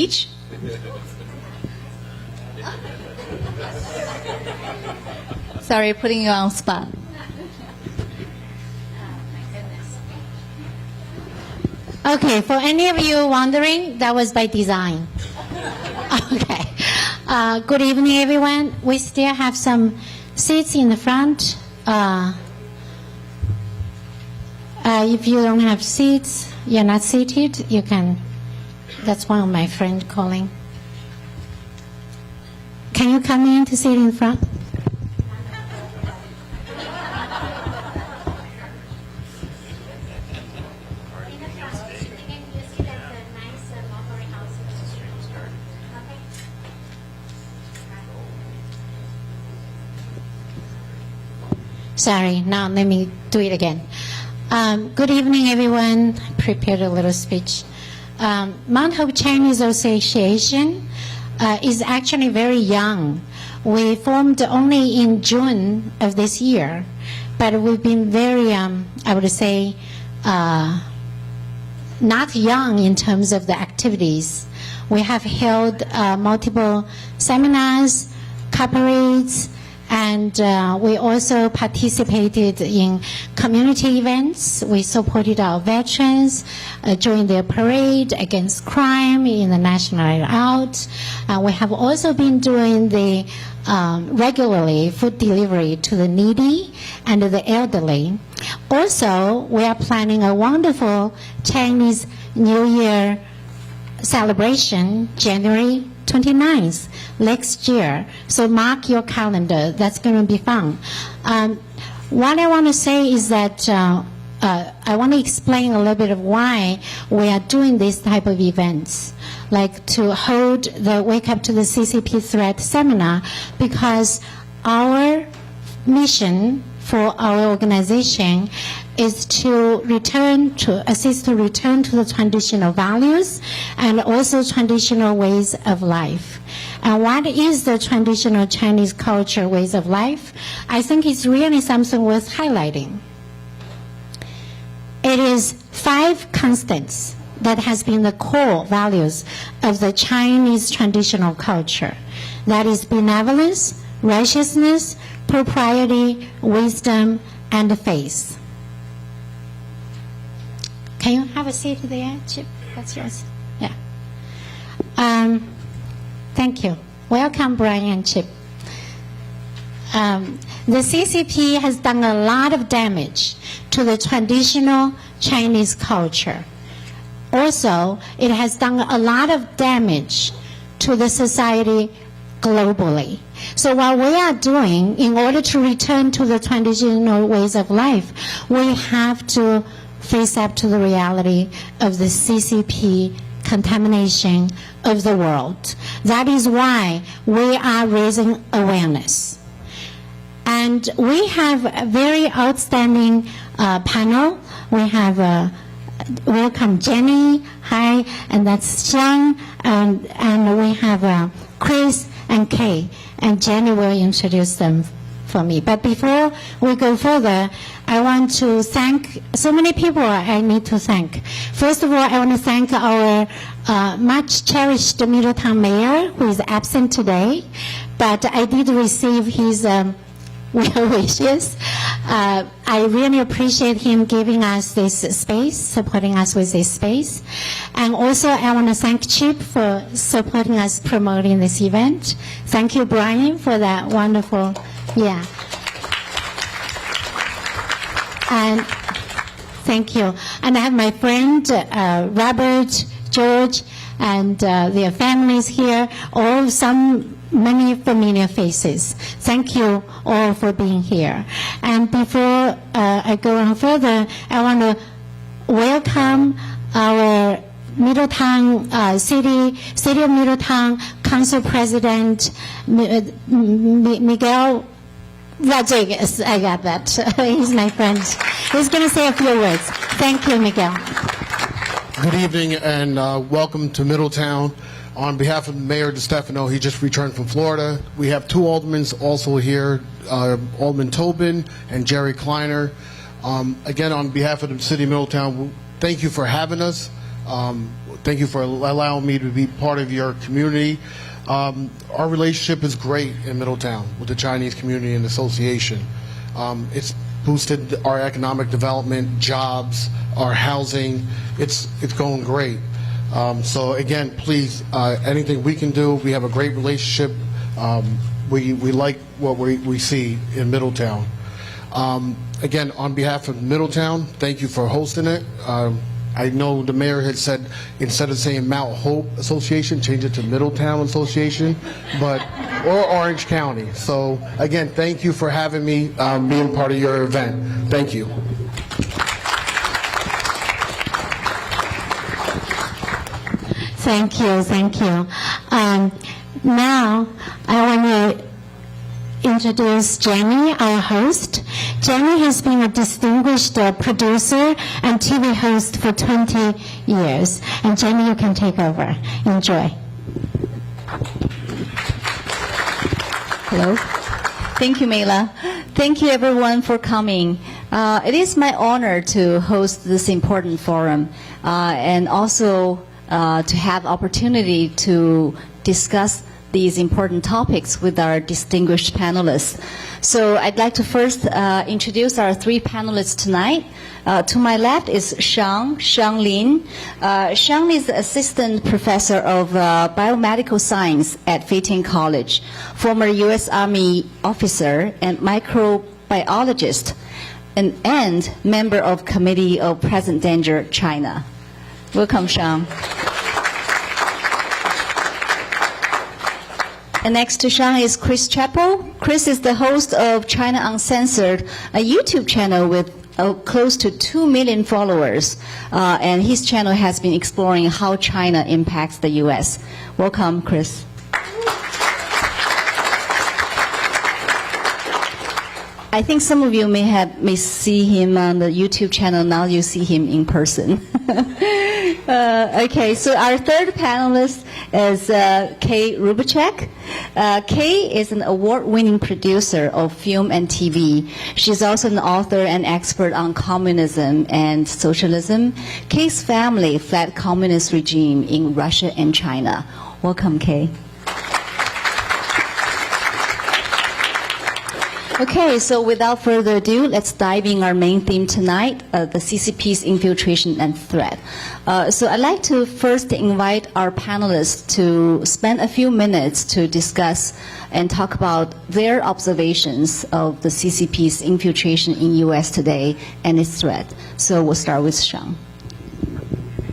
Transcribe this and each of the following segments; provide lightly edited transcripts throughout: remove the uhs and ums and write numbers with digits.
speech? Sorry, putting you on spot. Okay, for any of you wondering, that was by design. Okay. Good evening, everyone. We still have some seats in the front. If you don't have seats, you're not seated, you can. That's one of my friends calling. Can you come in to sit in front? Sorry, now let me do it again. Good evening, everyone. I prepared a little speech. Mount Hope Chinese Association is actually very young. We formed only in June of this year, but we've been very, I would say, not young in terms of the activities. We have held multiple seminars, corporates, and we also participated in community events. We supported our veterans during their parade against crime in the National Night Out. We have also been doing the regularly food delivery to the needy and the elderly. Also, we are planning a wonderful Chinese New Year celebration, January 29th next year. So mark your calendar. That's going to be fun. What I want to say is that I want to explain a little bit of why we are doing this type of events, like to hold the Wake Up to the CCP Threat seminar, because our mission for our organization is to assist to return to the traditional values and also traditional ways of life. And what is the traditional Chinese culture ways of life? I think it's really something worth highlighting. It is 5 constants that has been the core values of the Chinese traditional culture. That is benevolence, righteousness, propriety, wisdom, and faith. Can you have a seat there, Chip? That's yours. Yeah. Thank you. Welcome, Brian and Chip. The CCP has done a lot of damage to the traditional Chinese culture. Also, it has done a lot of damage to the society globally. So what we are doing, in order to return to the traditional ways of life, we have to face up to the reality of the CCP contamination of the world. That is why we are raising awareness. And we have a very outstanding panel. We have welcome Jenny, hi, and that's Xiang, and we have Chris and Kay, and Jenny will introduce them for me. But before we go further, I want to thank so many people I need to thank. First of all, I want to thank our much cherished Middletown mayor, who is absent today, but I did receive his well wishes. I really appreciate him giving us this space, supporting us with this space. And also I want to thank Chip for supporting us promoting this event. Thank you, Brian, for that wonderful, yeah. And thank you. And I have my friend Robert, George, and their families here, many familiar faces. Thank you all for being here. And before I go on further, I want to welcome our Middletown City of Middletown Council President Miguel Rodriguez. I got that. He's my friend. He's going to say a few words. Thank you, Miguel. Good evening and welcome to Middletown. On behalf of Mayor DeStefano, he just returned from Florida. We have 2 aldermen also here, Alderman Tobin and Jerry Kleiner. Again, on behalf of the City of Middletown, thank you for having us. Thank you for allowing me to be part of your community. Our relationship is great in Middletown with the Chinese Community and Association. It's boosted our economic development, jobs, our housing. It's going great. So again, please, anything we can do. We have a great relationship. We like what we see in Middletown. Again, on behalf of Middletown, thank you for hosting it. I know the mayor had said instead of saying Mount Hope Association, change it to Middletown Association, or Orange County. So again, thank you for having me being part of your event. Thank you. Thank you, thank you. Now, I want to introduce Jenny, our host. Jenny has been a distinguished producer and TV host for 20 years. And Jenny, you can take over. Enjoy. Hello. Thank you, Mela. Thank you, everyone, for coming. It is my honor to host this important forum and also to have opportunity to discuss these important topics with our distinguished panelists. So I'd like to first introduce our three panelists tonight. To my left is Shang Lin. Shang is the Assistant Professor of Biomedical Science at Feitian College, former U.S. Army officer and microbiologist, and member of Committee of Present Danger China. Welcome, Shang. And next to Shang is Chris Chappell. Chris is the host of China Uncensored, a YouTube channel with close to 2 million followers. And his channel has been exploring how China impacts the U.S. Welcome, Chris. I think some of you may see him on the YouTube channel. Now you see him in person. Okay, so our third panelist is Kay Rubacek. Kay is an award-winning producer of film and TV. She's also an author and expert on communism and socialism. Kay's family fled communist regime in Russia and China. Welcome, Kay. Okay, so without further ado, let's dive in our main theme tonight, the CCP's infiltration and threat. So I'd like to first invite our panelists to spend a few minutes to discuss and talk about their observations of the CCP's infiltration in U.S. today and its threat. So we'll start with Shang.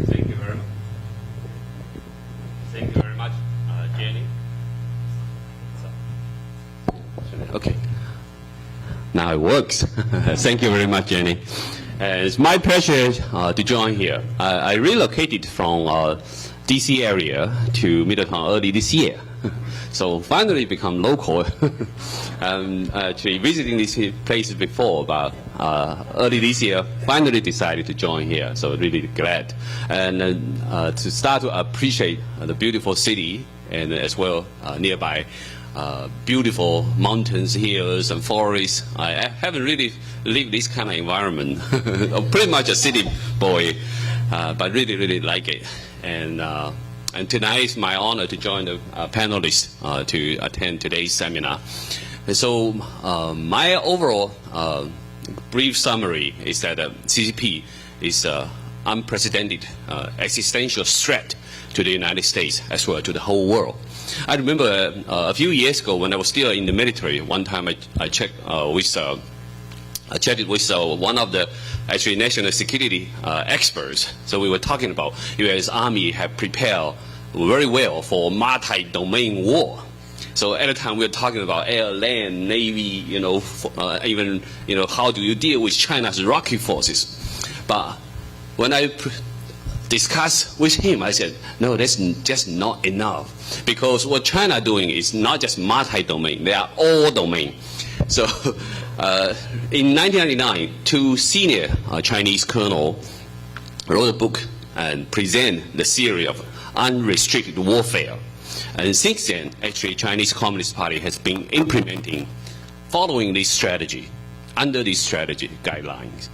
Thank you very much. Thank you very much, Jenny. Okay. Now it works. Thank you very much, Jenny. It's my pleasure to join here. I relocated from D.C. area to Middletown early this year. So finally become local. Actually visiting this place before, but early this year, finally decided to join here. So really glad. And to start to appreciate the beautiful city and as well nearby beautiful mountains, hills, and forests. I haven't really lived this kind of environment. I'm pretty much a city boy, but really like it. And tonight is my honor to join the panelists to attend today's seminar. And so my overall brief summary is that CCP is an unprecedented existential threat to the United States as well to the whole world. I remember a few years ago when I was still in the military. One time I chatted with one of the actually national security experts. So we were talking about U.S. Army have prepared very well for multi-domain war. So at the time we were talking about air, land, navy, even how do you deal with China's rocket forces. But when I discussed with him, I said, no, that's just not enough. Because what China doing is not just multi-domain, they are all domain. So in 1999, two senior Chinese colonels wrote a book and present the theory of unrestricted warfare. And since then, actually, Chinese Communist Party has been implementing, following this strategy, under these strategy guidelines.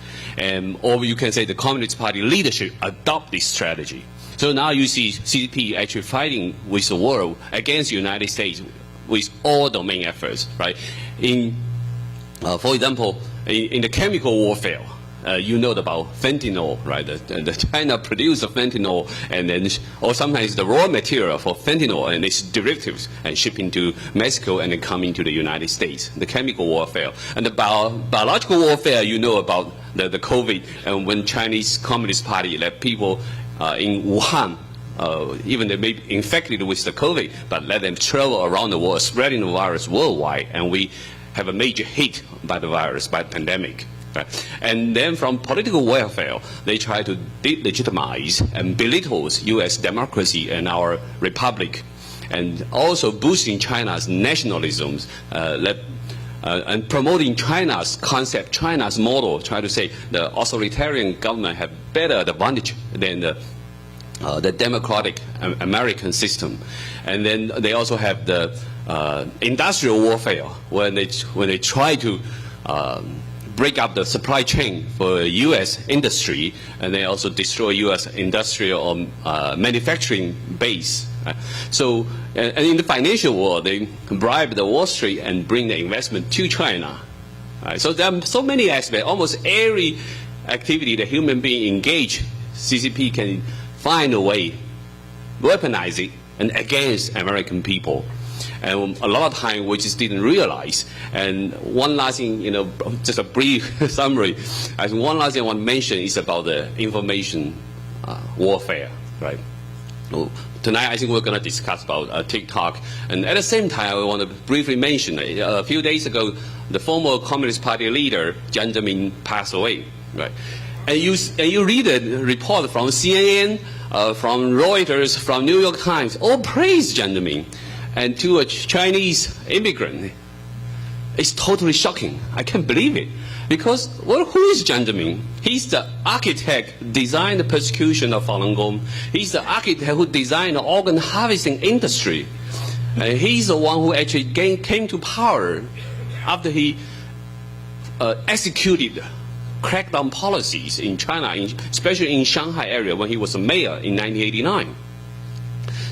Or you can say the Communist Party leadership adopt this strategy. So now you see CCP actually fighting with the world against the United States with all domain efforts, right? For example, in the chemical warfare, you know about fentanyl, right? The China produces fentanyl, and then, or sometimes the raw material for fentanyl and its derivatives, and shipping to Mexico and then coming to the United States. The chemical warfare and the biological warfare, you know about the COVID, and when Chinese Communist Party let people in Wuhan, even they may be infected with the COVID, but let them travel around the world, spreading the virus worldwide, and we have a major hit by the virus, by the pandemic. Right. And then from political warfare, they try to delegitimize and belittle U.S. democracy and our republic, and also boosting China's nationalism, and promoting China's concept, China's model, try to say the authoritarian government have better advantage than the democratic American system. And then they also have the industrial warfare, when they try to break up the supply chain for U.S. industry, and they also destroy U.S. industrial manufacturing base. So, and in the financial world, they bribe the Wall Street and bring the investment to China. So there are so many aspects. Almost every activity that human being engage, CCP can find a way, weaponize it, and against American people. And a lot of time we just didn't realize. And one last thing, just a brief summary. I think one last thing I want to mention is about the information warfare, right? Tonight, I think we're going to discuss about TikTok. And at the same time, I want to briefly mention, a few days ago, the former Communist Party leader, Jiang Zemin, passed away, right? And you read a report from CNN, from Reuters, from New York Times, all praise Jiang Zemin. And to a Chinese immigrant, it's totally shocking. I can't believe it. Because, well, who is Jiang Zemin? He's the architect who designed the persecution of Falun Gong. He's the architect who designed the organ harvesting industry. And he's the one who actually came to power after he executed crackdown policies in China, especially in Shanghai area when he was a mayor in 1989.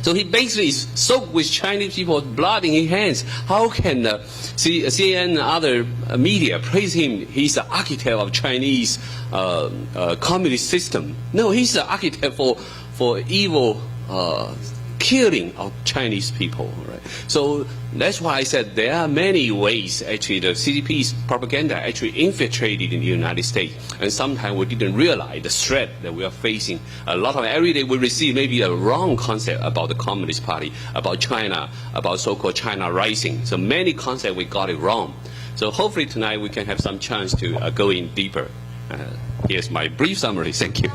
So he basically is soaked with Chinese people's blood in his hands. How can CNN and other media praise him? He's the architect of Chinese communist system. No, he's the architect for evil killing of Chinese people. Right? So that's why I said there are many ways actually the CCP's propaganda actually infiltrated in the United States, and sometimes we didn't realize the threat that we are facing. A lot of every day we receive maybe a wrong concept about the Communist Party, about China, about so-called China rising. So many concepts we got it wrong. So hopefully tonight we can have some chance to go in deeper. Here's my brief summary. Thank you.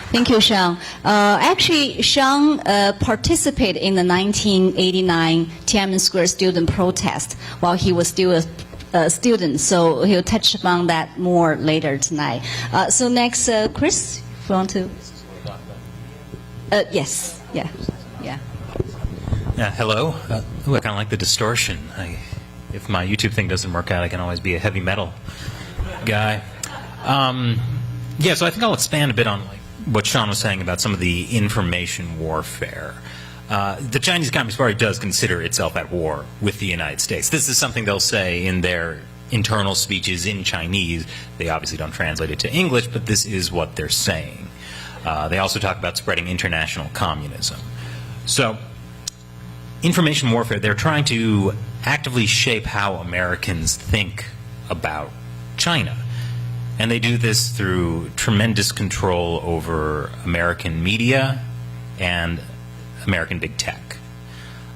Thank you, Sean. Actually, Sean participated in the 1989 Tiananmen Square student protest while he was still a student, so he'll touch upon that more later tonight. So next, Chris, if you want to. Yes, yeah. Yeah, hello. Ooh, I kind of like the distortion. If my YouTube thing doesn't work out, I can always be a heavy metal guy. Yeah, so I think I'll expand a bit on what Sean was saying about some of the information warfare. The Chinese Communist Party does consider itself at war with the United States. This is something they'll say in their internal speeches in Chinese. They obviously don't translate it to English, but this is what they're saying. They also talk about spreading international communism. So, information warfare, they're trying to actively shape how Americans think about China. And they do this through tremendous control over American media and American big tech.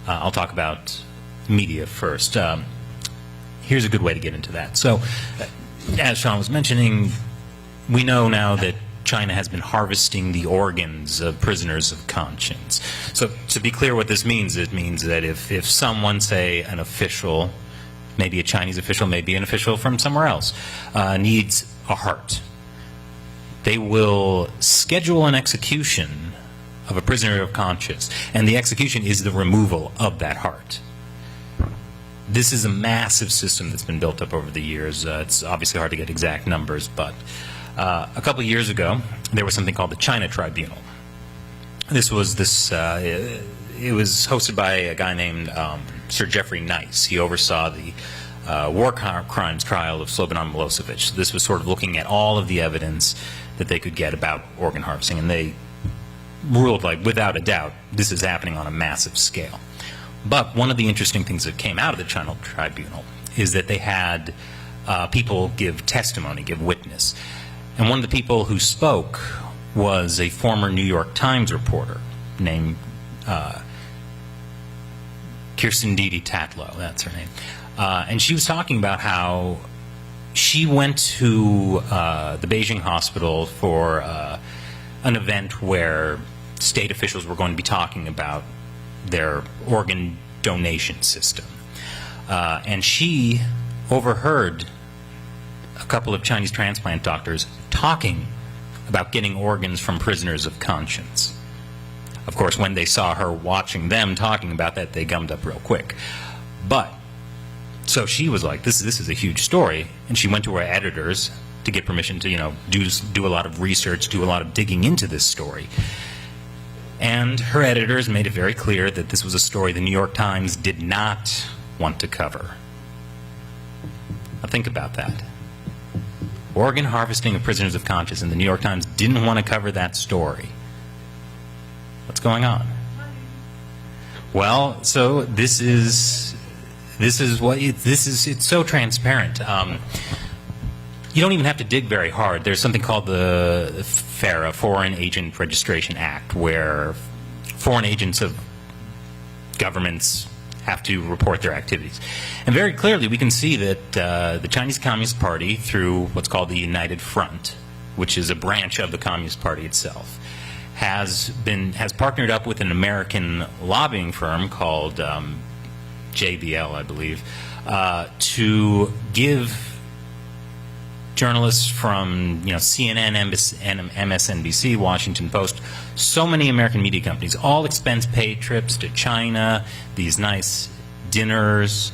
I'll talk about media first. Here's a good way to get into that. So, as Sean was mentioning, we know now that China has been harvesting the organs of prisoners of conscience. So, to be clear what this means, it means that if someone, say an official, maybe a Chinese official, maybe an official from somewhere else, needs a heart, they will schedule an execution of a prisoner of conscience, and the execution is the removal of that heart. This is a massive system that's been built up over the years. It's obviously hard to get exact numbers, but A couple of years ago, there was something called the China Tribunal. It was hosted by a guy named Sir Jeffrey Nice. He oversaw the war crimes trial of Slobodan Milosevic. This was sort of looking at all of the evidence that they could get about organ harvesting, and they ruled, like, without a doubt, this is happening on a massive scale. But one of the interesting things that came out of the China Tribunal is that they had people give testimony, give witness. And one of the people who spoke was a former New York Times reporter named Kirsten Didi Tatlow, that's her name. And she was talking about how she went to the Beijing hospital for an event where state officials were going to be talking about their organ donation system. And she overheard a couple of Chinese transplant doctors talking about getting organs from prisoners of conscience. Of course, when they saw her watching them talking about that, they gummed up real quick. But, so she was like, this is a huge story, and she went to her editors to get permission to, do a lot of research, do a lot of digging into this story. And her editors made it very clear that this was a story the New York Times did not want to cover. Now think about that. Organ harvesting of prisoners of conscience, and the New York Times didn't want to cover that story. What's going on? Well, so it's so transparent. You don't even have to dig very hard. There's something called the FARA, Foreign Agent Registration Act, where foreign agents of governments have to report their activities. And very clearly we can see that the Chinese Communist Party, through what's called the United Front, which is a branch of the Communist Party itself, has partnered up with an American lobbying firm called JBL, I believe, to give journalists from CNN, MSNBC, Washington Post, so many American media companies, all expense-paid trips to China, these nice dinners,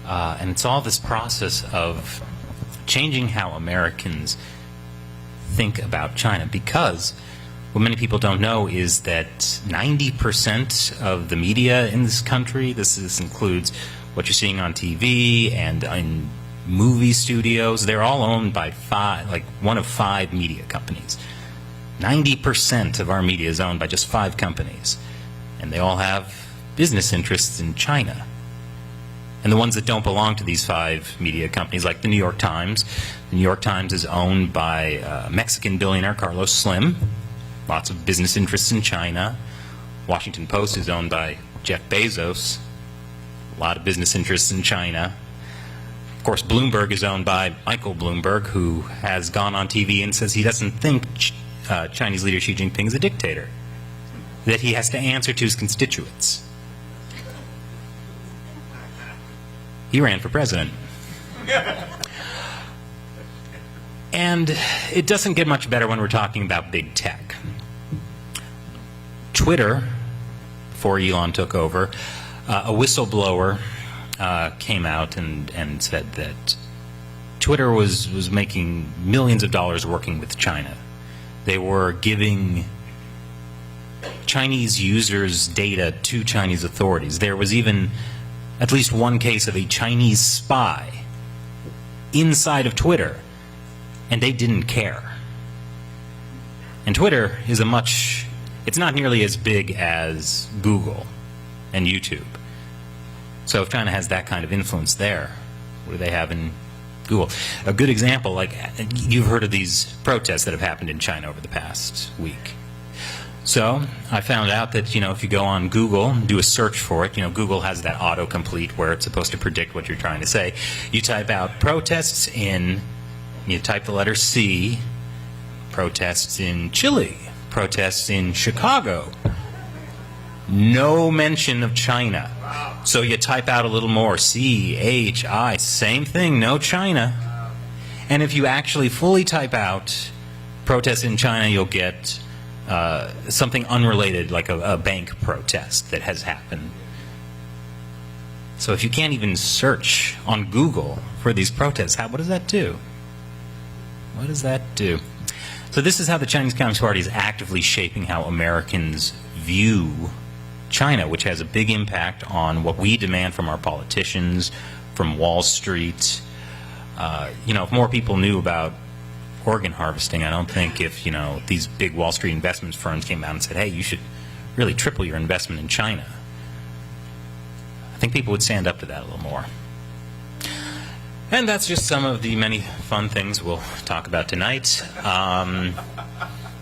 and it's all this process of changing how Americans think about China. Because what many people don't know is that 90% of the media in this country, this includes what you're seeing on TV and in movie studios, they're all owned by one of 5 media companies. 90% of our media is owned by just 5 companies, and they all have business interests in China. And the ones that don't belong to these 5 media companies, like the New York Times is owned by Mexican billionaire Carlos Slim, lots of business interests in China. Washington Post is owned by Jeff Bezos, a lot of business interests in China. Of course, Bloomberg is owned by Michael Bloomberg, who has gone on TV and says he doesn't think Chinese leader Xi Jinping is a dictator, that he has to answer to his constituents. He ran for president. And it doesn't get much better when we're talking about big tech. Twitter, before Elon took over, a whistleblower came out and said that Twitter was making millions of dollars working with China. They were giving Chinese users data to Chinese authorities. There was even at least one case of a Chinese spy inside of Twitter, and they didn't care. And Twitter is it's not nearly as big as Google and YouTube. So if China has that kind of influence there, what do they have in Google? A good example, like you've heard of these protests that have happened in China over the past week. So I found out that, if you go on Google, do a search for it, Google has that autocomplete where it's supposed to predict what you're trying to say. You type out protests you type the letter C, protests in Chile, protests in Chicago. No mention of China. So you type out a little more, C-H-I, same thing, no China. And if you actually fully type out protests in China, you'll get something unrelated, like a bank protest that has happened. So if you can't even search on Google for these protests, what does that do? What does that do? So this is how the Chinese Communist Party is actively shaping how Americans view China, which has a big impact on what we demand from our politicians, from Wall Street. If more people knew about organ harvesting, I don't think if, these big Wall Street investment firms came out and said, hey, you should really triple your investment in China, I think people would stand up to that a little more. And that's just some of the many fun things we'll talk about tonight.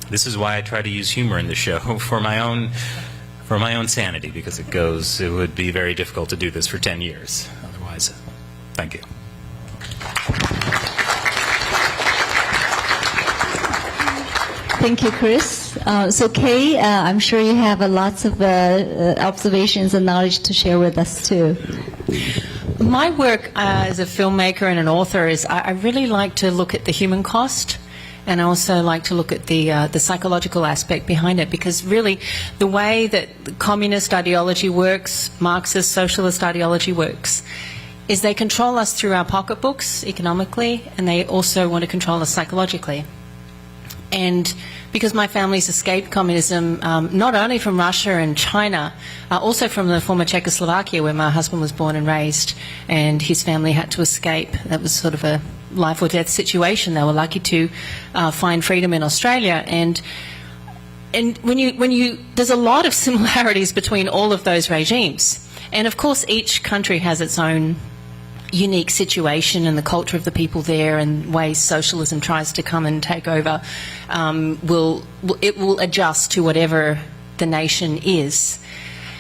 This is why I try to use humor in the show for my own sanity, because it would be very difficult to do this for 10 years otherwise. Thank you. Thank you, Chris. So Kay, I'm sure you have lots of observations and knowledge to share with us too. My work as a filmmaker and an author is I really like to look at the human cost, and I also like to look at the psychological aspect behind it, because really the way that communist ideology works, Marxist socialist ideology works, is they control us through our pocketbooks economically, and they also want to control us psychologically. And because my family's escaped communism, not only from Russia and China, also from the former Czechoslovakia, where my husband was born and raised, and his family had to escape. That was sort of a life or death situation. They were lucky to find freedom in Australia. And there's a lot of similarities between all of those regimes. And of course, each country has its own unique situation, and the culture of the people there and ways socialism tries to come and take over will adjust to whatever the nation is.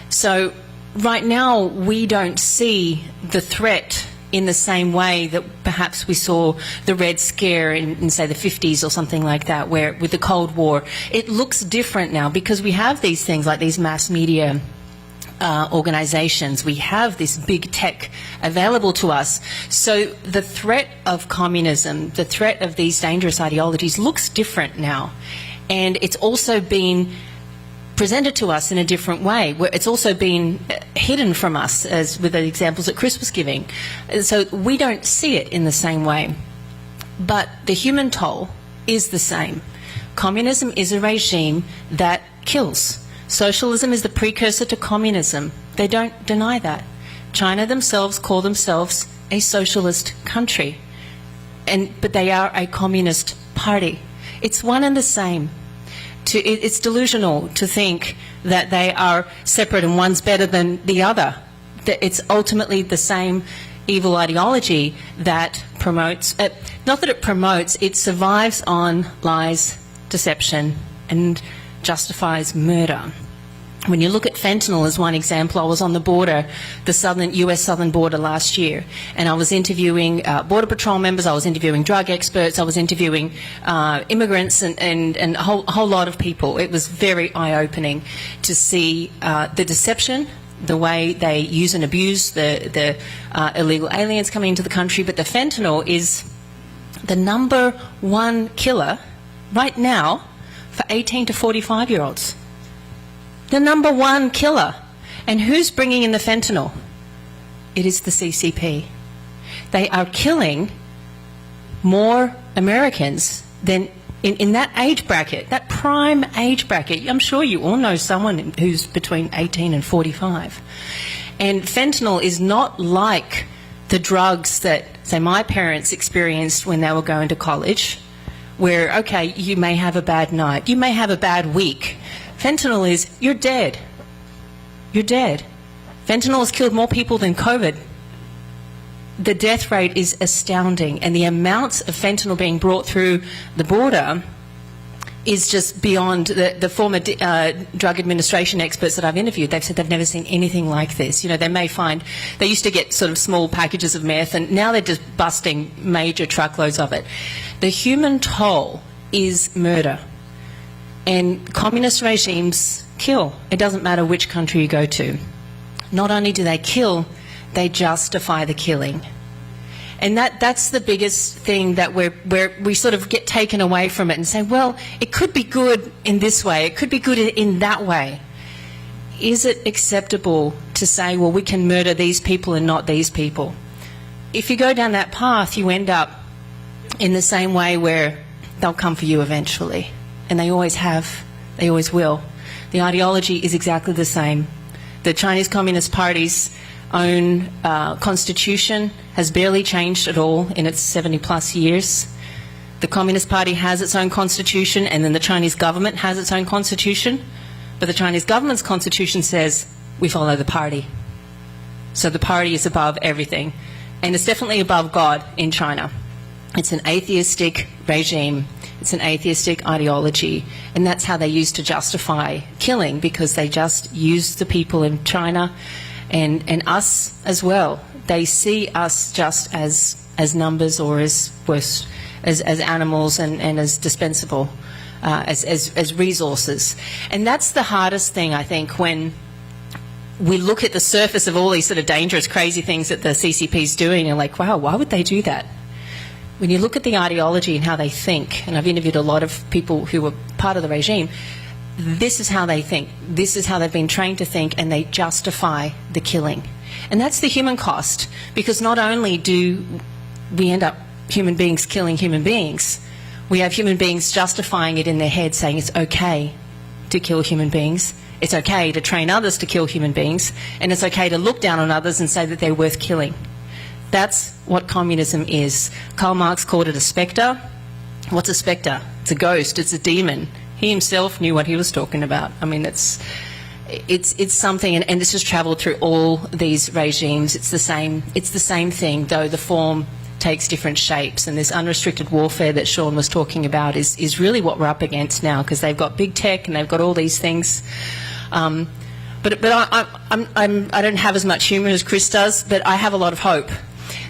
So right now we don't see the threat in the same way that perhaps we saw the Red Scare in say the 50s or something like that, where with the Cold War. It looks different now because we have these things like these mass media organizations. We have this big tech available to us. So the threat of communism, the threat of these dangerous ideologies looks different now. And it's also been presented to us in a different way, where it's also been hidden from us, as with the examples that Chris was giving. So we don't see it in the same way. But the human toll is the same. Communism is a regime that kills. Socialism is the precursor to communism. They don't deny that. China themselves call themselves a socialist country, but they are a communist party. It's one and the same. It's delusional to think that they are separate and one's better than the other. That it's ultimately the same evil ideology that promotes, not that it promotes, it survives on lies, deception, and justifies murder. When you look at fentanyl as one example, I was on the border, the US southern border last year, and I was interviewing Border Patrol members, I was interviewing drug experts, I was interviewing immigrants and a whole lot of people. It was very eye-opening to see the deception, the way they use and abuse the illegal aliens coming into the country. But the fentanyl is the #1 killer right now for 18 to 45-year-olds. The #1 killer. And who's bringing in the fentanyl? It is the CCP. They are killing more Americans than in that age bracket, that prime age bracket. I'm sure you all know someone who's between 18 and 45. And fentanyl is not like the drugs that, say, my parents experienced when they were going to college, where, okay, you may have a bad night, you may have a bad week. Fentanyl is, you're dead. You're dead. Fentanyl has killed more people than COVID. The death rate is astounding, and the amounts of fentanyl being brought through the border is just beyond the former drug administration experts that I've interviewed. They've said they've never seen anything like this. You know, they used to get sort of small packages of meth, and now they're just busting major truckloads of it. The human toll is murder. And communist regimes kill. It doesn't matter which country you go to. Not only do they kill, they justify the killing. And that's the biggest thing that we sort of get taken away from it and say, well, it could be good in this way, it could be good in that way. Is it acceptable to say, well, we can murder these people and not these people? If you go down that path, you end up in the same way where they'll come for you eventually. And they always have, they always will. The ideology is exactly the same. The Chinese Communist Party's own constitution has barely changed at all in its 70-plus years. The Communist Party has its own constitution, and then the Chinese government has its own constitution. But the Chinese government's constitution says we follow the party. So the party is above everything. And it's definitely above God in China. It's an atheistic regime. It's an atheistic ideology. And that's how they used to justify killing, because they just use the people in China and us as well. They see us just as numbers, or as worse, as animals and as dispensable, as resources. And that's the hardest thing, I think, when we look at the surface of all these sort of dangerous, crazy things that the CCP is doing, and like, wow, why would they do that? When you look at the ideology and how they think, and I've interviewed a lot of people who were part of the regime, this is how they think. This is how they've been trained to think, and they justify the killing. And that's the human cost, because not only do we end up human beings killing human beings, we have human beings justifying it in their head, saying it's okay to kill human beings, it's okay to train others to kill human beings, and it's okay to look down on others and say that they're worth killing. That's what communism is. Karl Marx called it a spectre. What's a spectre? It's a ghost, it's a demon. He himself knew what he was talking about. I mean, it's something, and this has travelled through all these regimes. It's the same thing, though the form takes different shapes. And this unrestricted warfare that Sean was talking about is really what we're up against now, because they've got big tech and they've got all these things. But I don't have as much humour as Chris does, but I have a lot of hope.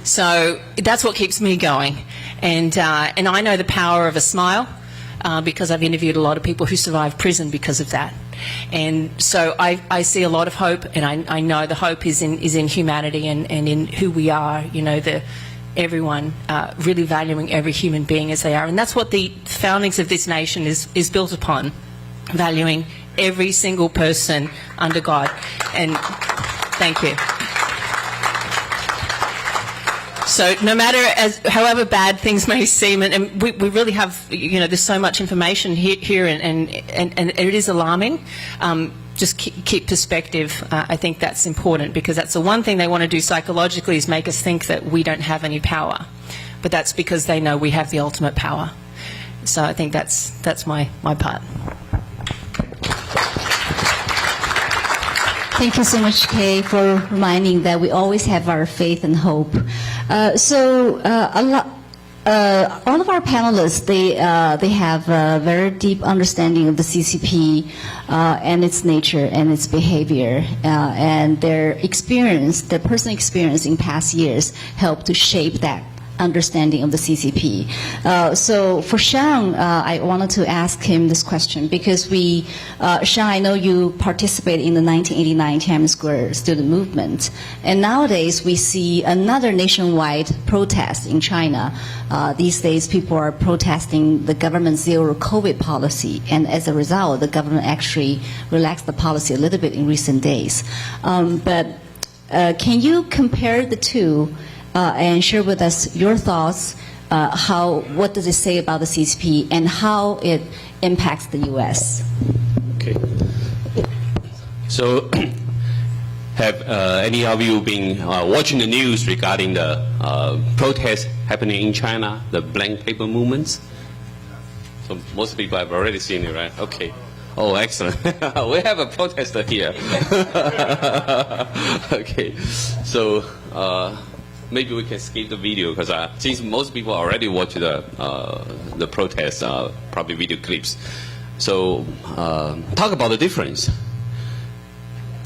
So that's what keeps me going. And I know the power of a smile, because I've interviewed a lot of people who survived prison because of that. And so I see a lot of hope, and I know the hope is in humanity and in who we are, you know, everyone really valuing every human being as they are. And that's what the foundings of this nation is built upon, valuing every single person under God. And thank you. So no matter however bad things may seem, and we really have, you know, there's so much information here and it is alarming. Just keep perspective. I think that's important, because that's the one thing they want to do psychologically, is make us think that we don't have any power. But that's because they know we have the ultimate power. So I think that's my part. Thank you so much, Kay, for reminding that we always have our faith and hope. All of our panelists, they have a very deep understanding of the CCP and its nature and its behavior, and their experience, their personal experience in past years, helped to shape that understanding of the CCP. So for Shang, I wanted to ask him this question, because Shang, I know you participated in the 1989 Tiananmen Square student movement, and nowadays we see another nationwide protest in China. These days people are protesting the government's zero COVID policy, and as a result, the government actually relaxed the policy a little bit in recent days. But can you compare the two and share with us your thoughts, what does it say about the CCP and how it impacts the U.S.? Okay. So, have any of you been watching the news regarding the protests happening in China, the blank paper movements? So most people have already seen it, right? Okay. Oh, excellent. We have a protester here. Okay. So, maybe we can skip the video, because since most people already watch the protests, probably video clips. So talk about the difference.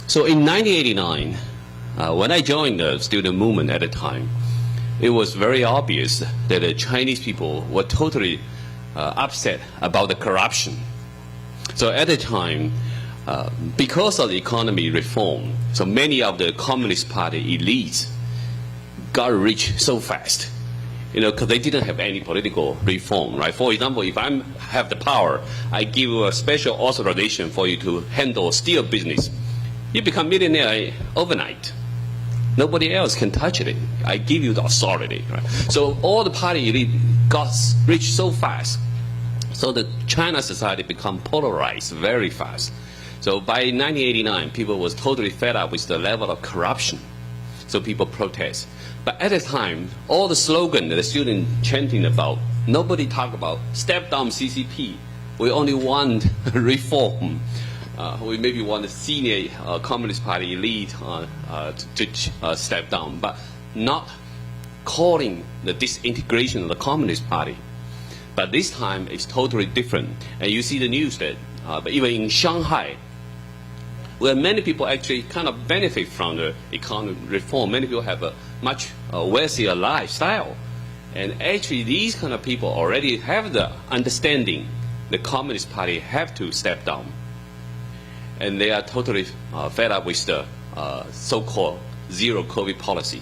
So in 1989, when I joined the student movement at the time, it was very obvious that the Chinese people were totally upset about the corruption. So at the time, because of the economy reform, so many of the Communist Party elites got rich so fast, you know, because they didn't have any political reform, right? For example, if I have the power, I give you a special authorization for you to handle steel business. You become millionaire overnight. Nobody else can touch it. I give you the authority, right? So all the party elite got rich so fast, So the China society become polarized very fast. So by 1989, people was totally fed up with the level of corruption. So people protest. But at the time, all the slogan that the students chanting about, nobody talk about step down CCP. We only want reform. We maybe want the senior Communist Party elite to step down, but not calling the disintegration of the Communist Party. But this time it's totally different. And you see the news that but even in Shanghai, where many people actually kind of benefit from the economic reform, many people have a much wealthier lifestyle. And actually these kind of people already have the understanding the Communist Party have to step down. And they are totally fed up with the so-called zero COVID policy.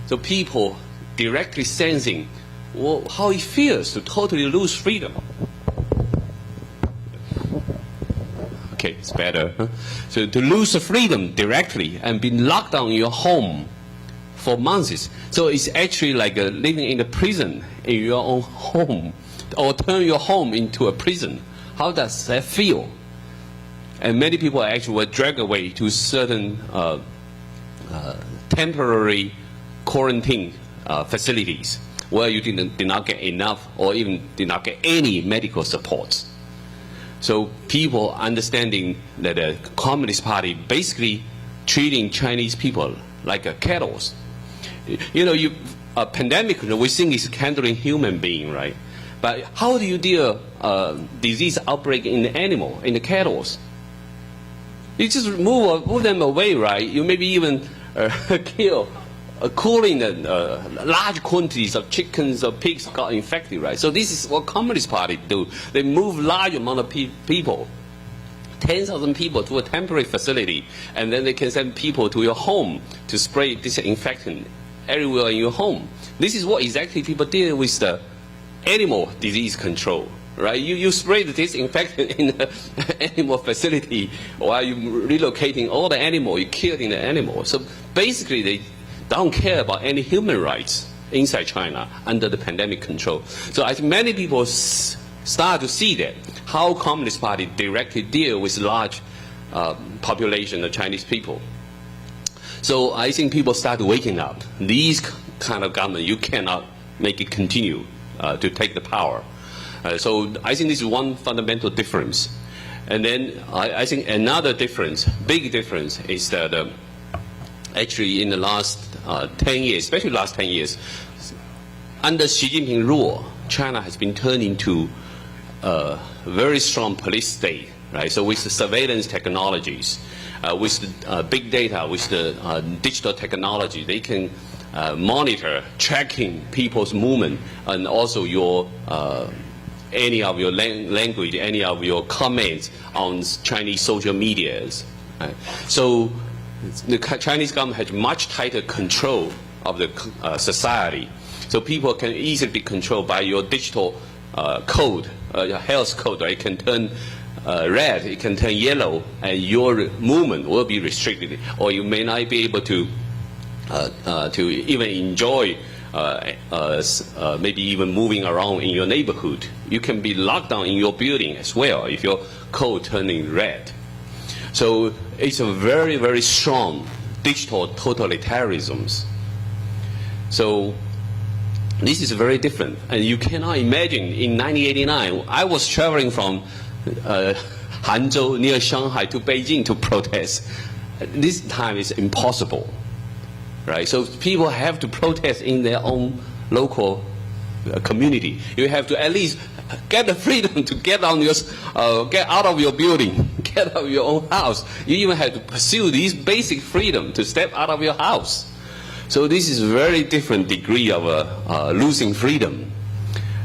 So people directly sensing how it feels to totally lose freedom. Okay, it's better. Huh? So to lose the freedom directly and be locked down in your home for months. So it's actually like living in a prison in your own home, or turn your home into a prison. How does that feel? And many people actually were dragged away to certain temporary quarantine facilities where you did not get enough or even did not get any medical support. So people understanding that the Communist Party basically treating Chinese people like cattle. You know, a pandemic, we think is handling human being, right? But how do you deal disease outbreak in the animal, in the cattle? You just move them away, right? You maybe even kill, cooling large quantities of chickens or pigs got infected, right? So this is what Communist Party do. They move large amount of people, 10,000 people to a temporary facility, and then they can send people to your home to spray disinfectant everywhere in your home. This is what exactly people deal with the animal disease control. Right? You spray the disinfectant in the animal facility while you're relocating all the animals, you're killing the animals. So basically they don't care about any human rights inside China under the pandemic control. So I think many people start to see that, how Communist Party directly deal with large population of Chinese people. So I think people start waking up. These kind of government, you cannot make it continue to take the power. So I think this is one fundamental difference. And then I think another difference, big difference, is that actually in the last 10 years, especially last 10 years, under Xi Jinping rule, China has been turned into a very strong police state, right? So with the surveillance technologies, with the big data, with the digital technology, they can monitor, tracking people's movement, and also your any of your language, any of your comments on Chinese social medias. Right? So the Chinese government has much tighter control of the society. So people can easily be controlled by your digital code, your health code. Right? It can turn red, it can turn yellow, and your movement will be restricted, or you may not be able to even enjoy maybe even moving around in your neighborhood. You can be locked down in your building as well if your code turning red. So it's a very, very strong digital totalitarianism. So this is very different. And you cannot imagine in 1989, I was traveling from Hangzhou near Shanghai to Beijing to protest. This time is impossible. Right? So people have to protest in their own local community. You have to at least get the freedom to get out of your building, get out of your own house. You even have to pursue these basic freedom to step out of your house. So this is a very different degree of losing freedom.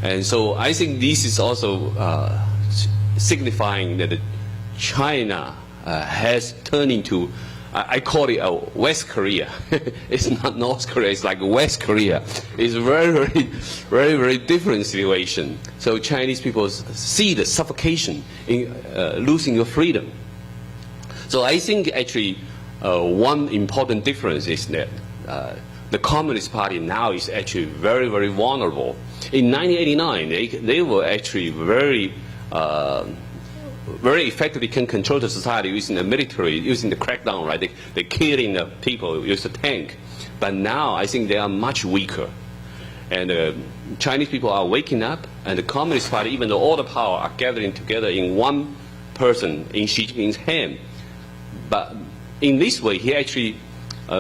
And so I think this is also signifying that China has turned into, I call it a West Korea. It's not North Korea, it's like West Korea. It's a very, very, very different situation. So Chinese people see the suffocation in losing your freedom. So I think actually one important difference is that the Communist Party now is actually very, very vulnerable. In 1989, they were actually very effectively can control the society using the military, using the crackdown, right? They killing the people, use the tank. But now I think they are much weaker. And Chinese people are waking up, and the Communist Party, even though all the power are gathering together in one person, in Xi Jinping's hand. But in this way, he actually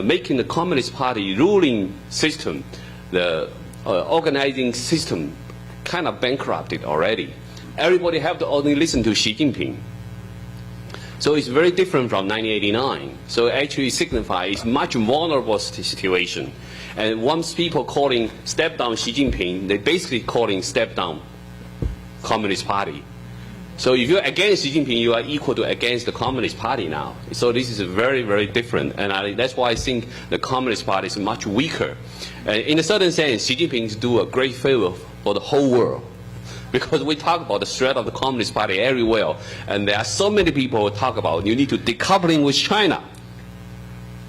making the Communist Party ruling system, the organizing system, kind of bankrupted already. Everybody have to only listen to Xi Jinping. So it's very different from 1989. So it actually signifies much vulnerable situation. And once people calling step down Xi Jinping, they basically calling step down Communist Party. So if you're against Xi Jinping, you are equal to against the Communist Party now. So this is very, very different. And that's why I think the Communist Party is much weaker. In a certain sense, Xi Jinping is doing a great favor for the whole world. Because we talk about the threat of the Communist Party everywhere. And there are so many people who talk about you need to decoupling with China.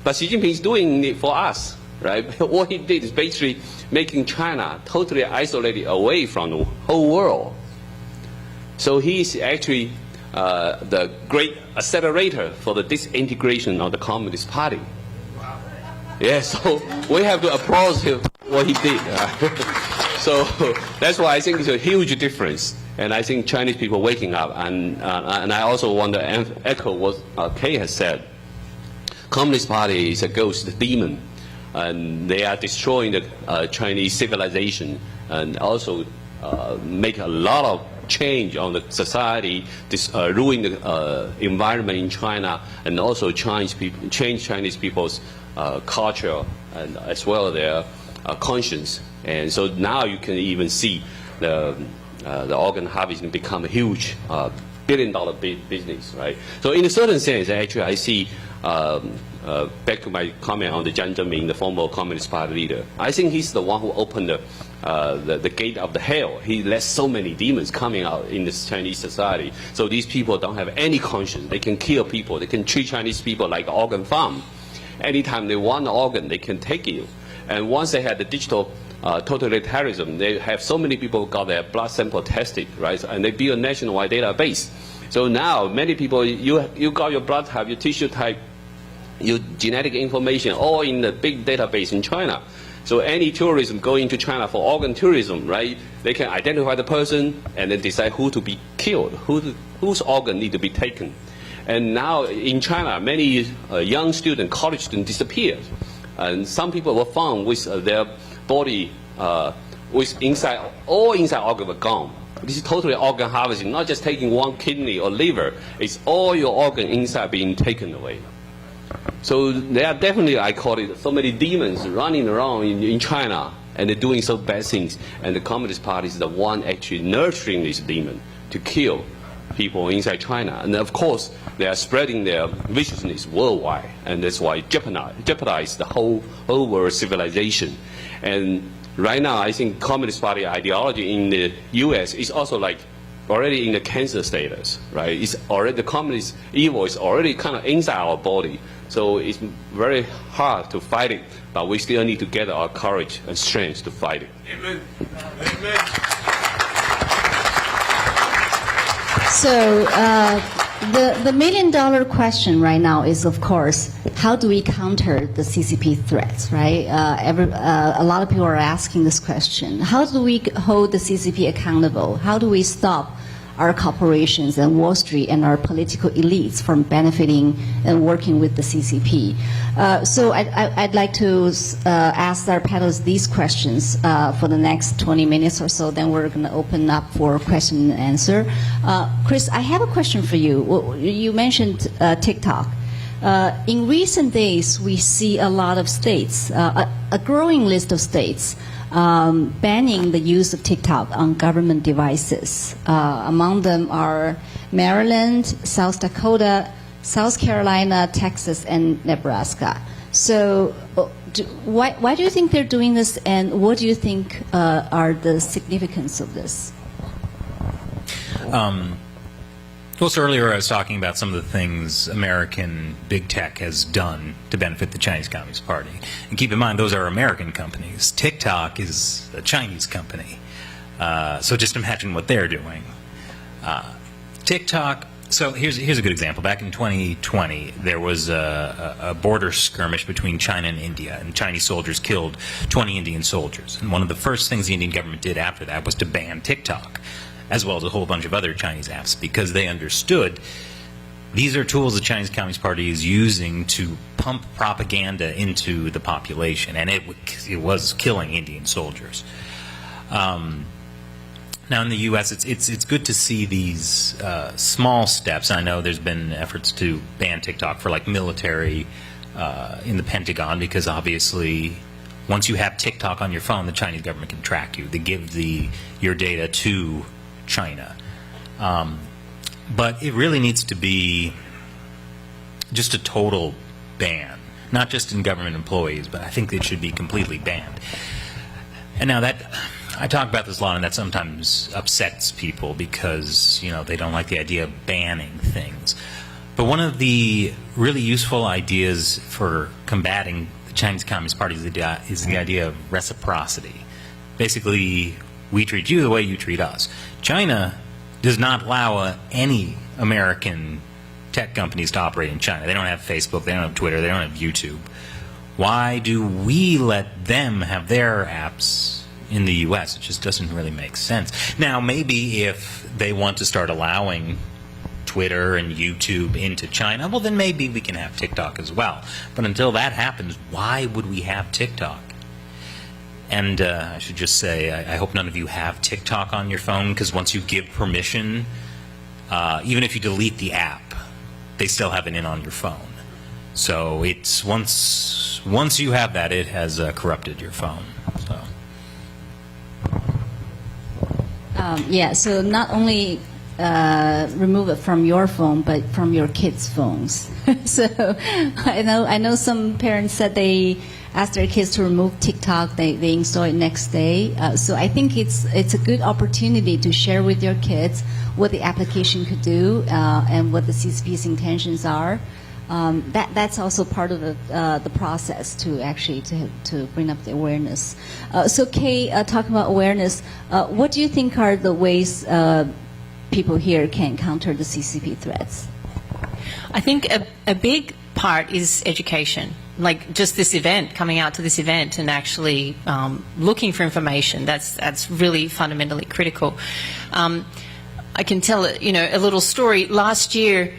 But Xi Jinping is doing it for us. Right? What he did is basically making China totally isolated away from the whole world. So he is actually the great accelerator for the disintegration of the Communist Party. Yeah, so we have to applaud him what he did. So that's why I think it's a huge difference. And I think Chinese people waking up. And I also want to echo what Kay has said. Communist Party is a ghost demon. And they are destroying the Chinese civilization and also make a lot of change on the society, ruin the environment in China, and also change Chinese people's culture and as well as their conscience. And so now you can even see the organ harvesting become a huge billion-dollar business, right? So in a certain sense, actually, I see. Back to my comment on the Jiang Zemin, the former Communist Party leader. I think he's the one who opened the gate of the hell. He let so many demons coming out in this Chinese society. So these people don't have any conscience. They can kill people. They can treat Chinese people like organ farm. Anytime they want an organ, they can take it. And once they had the digital totalitarianism, they have so many people got their blood sample tested, right? And they build a nationwide database. So now many people, you got your blood type, your tissue type, your genetic information all in the big database in China. So any tourism going to China for organ tourism, right? They can identify the person and then decide who to be killed, whose organ need to be taken. And now in China, many young students, college students disappeared. And some people were found with their body, with all inside organ were gone. This is totally organ harvesting, not just taking one kidney or liver. It's all your organ inside being taken away. So there are definitely, I call it, so many demons running around in China, and they're doing so bad things. And the Communist Party is the one actually nurturing this demon to kill people inside China. And of course, they are spreading their viciousness worldwide, and that's why jeopardize the whole world civilization. And right now, I think Communist Party ideology in the U.S. is also like already in the cancer status, right? It's already, the communist evil is already kind of inside our body. So it's very hard to fight it, but we still need to get our courage and strength to fight it. Amen. Amen. So the million-dollar question right now is, of course, how do we counter the CCP threats, right? A lot of people are asking this question. How do we hold the CCP accountable? How do we stop our corporations and Wall Street and our political elites from benefiting and working with the CCP? So I'd like to ask our panelists these questions for the next 20 minutes or so. Then we're going to open up for question and answer. Chris, I have a question for you. You mentioned TikTok. In recent days, we see a lot of states, a growing list of states, banning the use of TikTok on government devices. Among them are Maryland, South Dakota, South Carolina, Texas, and Nebraska. So why do you think they're doing this, and what do you think are the significance of this? Well, so earlier I was talking about some of the things American big tech has done to benefit the Chinese Communist Party. And keep in mind, those are American companies. TikTok is a Chinese company. So just imagine what they're doing. TikTok, so here's a good example. Back in 2020, there was a border skirmish between China and India, and Chinese soldiers killed 20 Indian soldiers. And one of the first things the Indian government did after that was to ban TikTok, as well as a whole bunch of other Chinese apps, because they understood these are tools the Chinese Communist Party is using to pump propaganda into the population, and it was killing Indian soldiers. Now in the U.S., it's good to see these small steps. I know there's been efforts to ban TikTok for like military in the Pentagon, because obviously once you have TikTok on your phone, the Chinese government can track you. They give your data to China. But it really needs to be just a total ban, not just in government employees, but I think it should be completely banned. And now that, I talk about this a lot, and that sometimes upsets people because, you know, they don't like the idea of banning things. But one of the really useful ideas for combating the Chinese Communist Party is the idea of reciprocity. Basically, we treat you the way you treat us. China does not allow any American tech companies to operate in China. They don't have Facebook, they don't have Twitter, they don't have YouTube. Why do we let them have their apps in the U.S.? It just doesn't really make sense. Now, maybe if they want to start allowing Twitter and YouTube into China, well, then maybe we can have TikTok as well. But until that happens, why would we have TikTok? And I should just say, I hope none of you have TikTok on your phone, because once you give permission, even if you delete the app, they still have it in on your phone. So it's once you have that, it has corrupted your phone. So. Yeah, so not only remove it from your phone, but from your kids' phones. So I know some parents said they asked their kids to remove TikTok, they install it next day. So I think it's a good opportunity to share with your kids what the application could do and what the CCP's intentions are. That's also part of the process to actually to bring up the awareness. So Kay, talking about awareness, what do you think are the ways people here can counter the CCP threats? I think a big part is education. Like just this event, coming out to this event and actually looking for information, that's really fundamentally critical. I can tell a little story. Last year,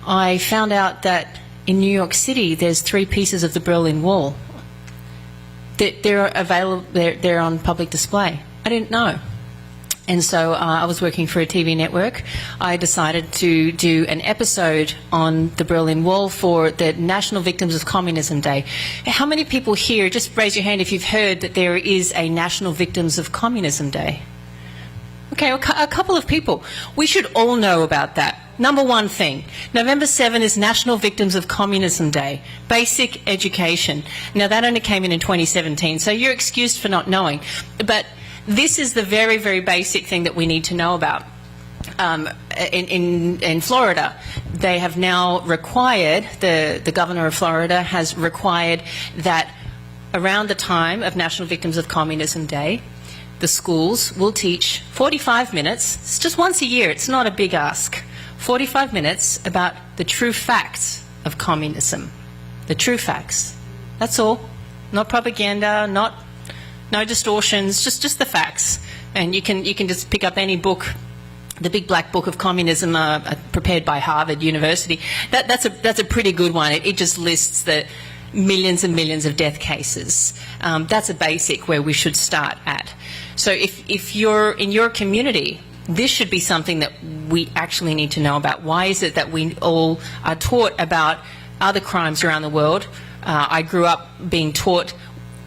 I found out that in New York City, there's 3 pieces of the Berlin Wall. They're available. They're on public display. I didn't know. And so I was working for a TV network. I decided to do an episode on the Berlin Wall for the National Victims of Communism Day. How many people here, just raise your hand if you've heard that there is a National Victims of Communism Day? Okay, a couple of people. We should all know about that. Number one thing, November 7 is National Victims of Communism Day. Basic education. Now, that only came in 2017, so you're excused for not knowing. But this is the very, very basic thing that we need to know about. In Florida, they have now required, the governor of Florida has required that around the time of National Victims of Communism Day, the schools will teach 45 minutes, it's just once a year, it's not a big ask, 45 minutes about the true facts of communism. The true facts. That's all. Not propaganda, no distortions, just the facts. And you can just pick up any book, the Big Black Book of Communism, prepared by Harvard University. That's a pretty good one. It just lists the millions and millions of death cases. That's a basic where we should start at. So if you're in your community, this should be something that we actually need to know about. Why is it that we all are taught about other crimes around the world? I grew up being taught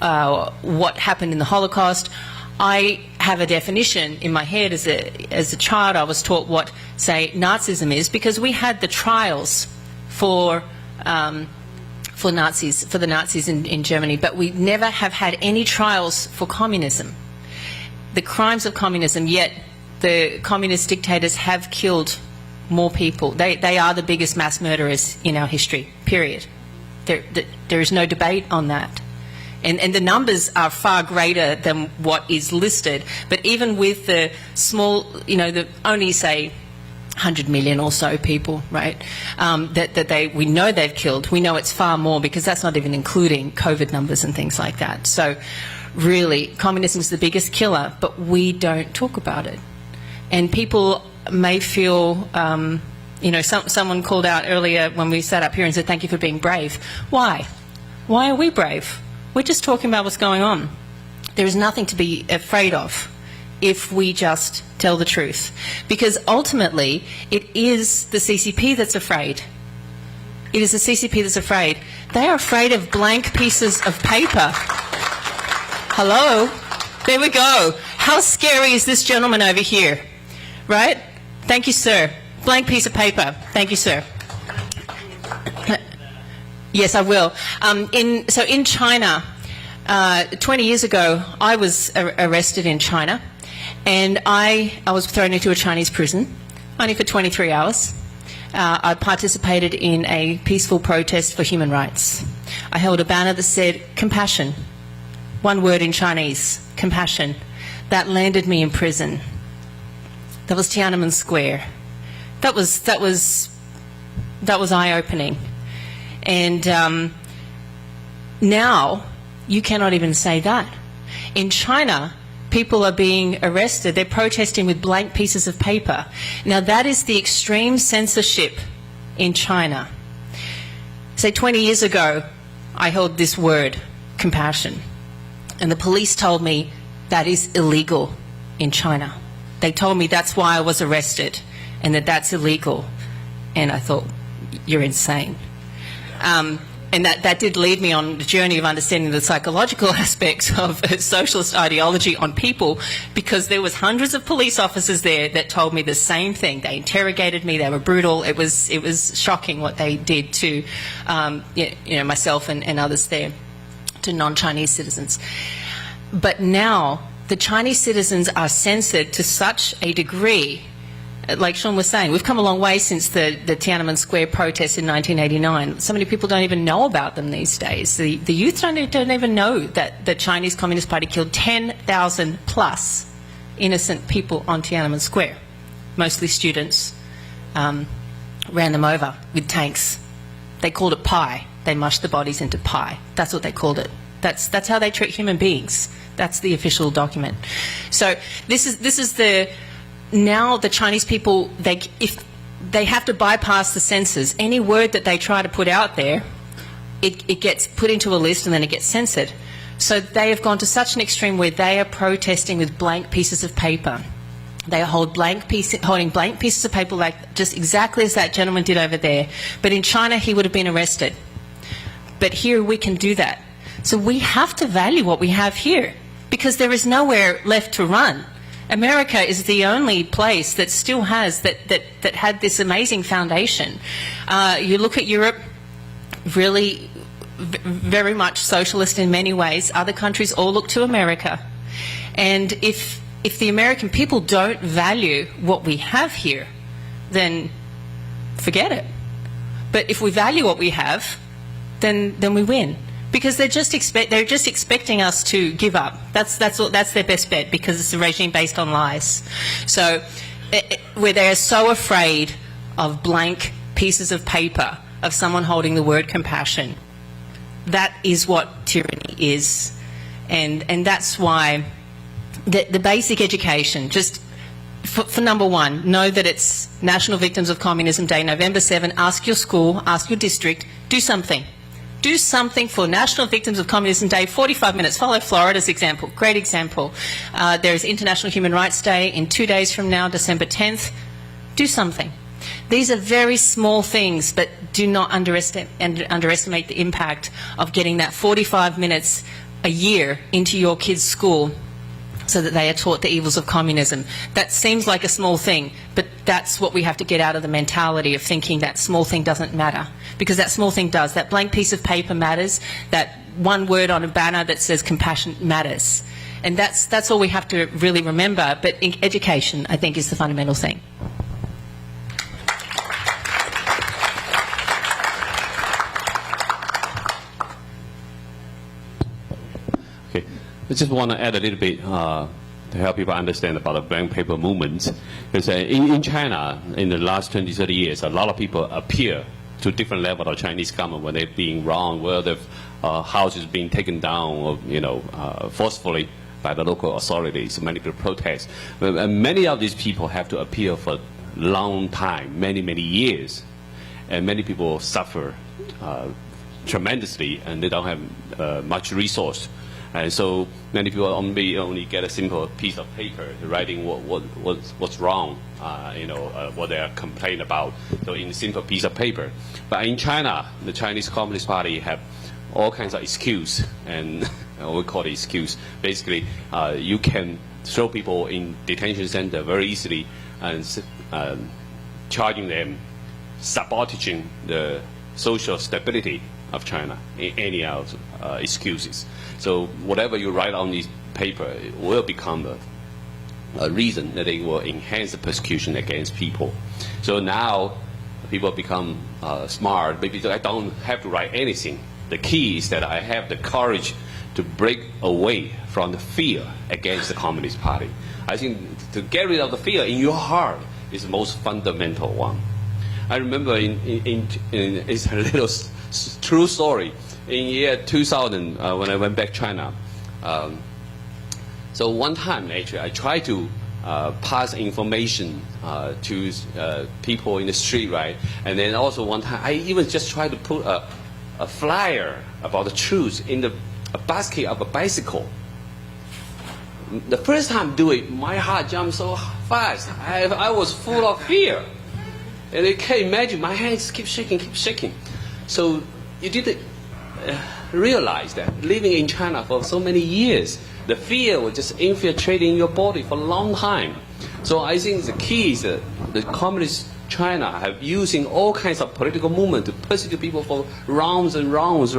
what happened in the Holocaust. I have a definition in my head as a child. I was taught what, say, Nazism is, because we had the trials for the Nazis in Germany, but we never have had any trials for communism. The crimes of communism, yet the communist dictators have killed more people. They are the biggest mass murderers in our history, period. There is no debate on that. And the numbers are far greater than what is listed. But even with the small, the only, say, 100 million or so people, right, we know they've killed. We know it's far more because that's not even including COVID numbers and things like that. So really, communism is the biggest killer, but we don't talk about it. And people may feel, someone called out earlier when we sat up here and said, thank you for being brave. Why? Why are we brave? We're just talking about what's going on. There is nothing to be afraid of if we just tell the truth. Because ultimately, it is the CCP that's afraid. It is the CCP that's afraid. They are afraid of blank pieces of paper. Hello? There we go. How scary is this gentleman over here? Right? Thank you, sir. Blank piece of paper. Thank you, sir. Yes, I will. In China, 20 years ago, I was arrested in China, and I was thrown into a Chinese prison, only for 23 hours. I participated in a peaceful protest for human rights. I held a banner that said, compassion. One word in Chinese, compassion. That landed me in prison. That was Tiananmen Square. That was eye-opening. And now you cannot even say that. In China, people are being arrested. They're protesting with blank pieces of paper. Now that is the extreme censorship in China. Say 20 years ago, I held this word, compassion. And the police told me that is illegal in China. They told me that's why I was arrested and that that's illegal. And I thought, you're insane. And that did lead me on the journey of understanding the psychological aspects of socialist ideology on people, because there was hundreds of police officers there that told me the same thing. They interrogated me. They were brutal. It was shocking what they did to myself and others there, to non-Chinese citizens. But now the Chinese citizens are censored to such a degree. Like Sean was saying, we've come a long way since the Tiananmen Square protests in 1989. So many people don't even know about them these days. The youth don't even know that the Chinese Communist Party killed 10,000 plus innocent people on Tiananmen Square. Mostly students, ran them over with tanks. They called it pie. They mushed the bodies into pie. That's what they called it. That's how they treat human beings. That's the official document. So this is now the Chinese people, if they have to bypass the censors. Any word that they try to put out there, it gets put into a list and then it gets censored. So they have gone to such an extreme where they are protesting with blank pieces of paper. They are holding blank pieces of paper, like just exactly as that gentleman did over there. But in China, he would have been arrested. But here we can do that. So we have to value what we have here, because there is nowhere left to run. America is the only place that still has, that had this amazing foundation. You look at Europe, really very much socialist in many ways. Other countries all look to America. And if the American people don't value what we have here, then forget it. But if we value what we have, then we win. Because they're just expecting us to give up. That's their best bet, because it's a regime based on lies. So where they are so afraid of blank pieces of paper, of someone holding the word compassion, that is what tyranny is. And that's why the basic education, just for number one, know that it's National Victims of Communism Day, November 7. Ask your school, ask your district, do something. Do something for National Victims of Communism Day, 45 minutes. Follow Florida's example, great example. There is International Human Rights Day in 2 days from now, December 10th. Do something. These are very small things, but do not underestimate the impact of getting that 45 minutes a year into your kids' school so that they are taught the evils of communism. That seems like a small thing, but that's what we have to get out of the mentality of thinking that small thing doesn't matter. Because that small thing does. That blank piece of paper matters. That one word on a banner that says compassion matters. And that's all we have to really remember. But education, I think, is the fundamental thing. I just want to add a little bit to help people understand about the blank paper movement. Because in China, in the last 20, 30 years, a lot of people appear to different level of Chinese government when they're being wrong, where the house is being taken down, or forcefully by the local authorities. Many people protest. And many of these people have to appear for a long time, many, many years. And many people suffer tremendously, and they don't have much resource. And so many people only get a simple piece of paper writing what's wrong, what they are complaining about. So in a simple piece of paper. But in China, the Chinese Communist Party have all kinds of excuse, and we call it excuse. Basically, you can throw people in detention center very easily and charging them sabotaging the social stability of China in any other excuses. So whatever you write on this paper, it will become a reason that they will enhance the persecution against people. So now people become smart. Maybe I don't have to write anything. The key is that I have the courage to break away from the fear against the Communist Party. I think to get rid of the fear in your heart is the most fundamental one. I remember it's a little true story. In year 2000, when I went back to China, so one time actually I tried to pass information to people in the street, right? And then also one time I even just tried to put a flyer about the truth in a basket of a bicycle. The first time I do it, my heart jumped so fast. I was full of fear. And you can imagine my hands keep shaking. So you didn't realize that living in China for so many years, the fear was just infiltrating your body for a long time. So I think the key is that the Communist China have using all kinds of political movement to persecute people for rounds and rounds.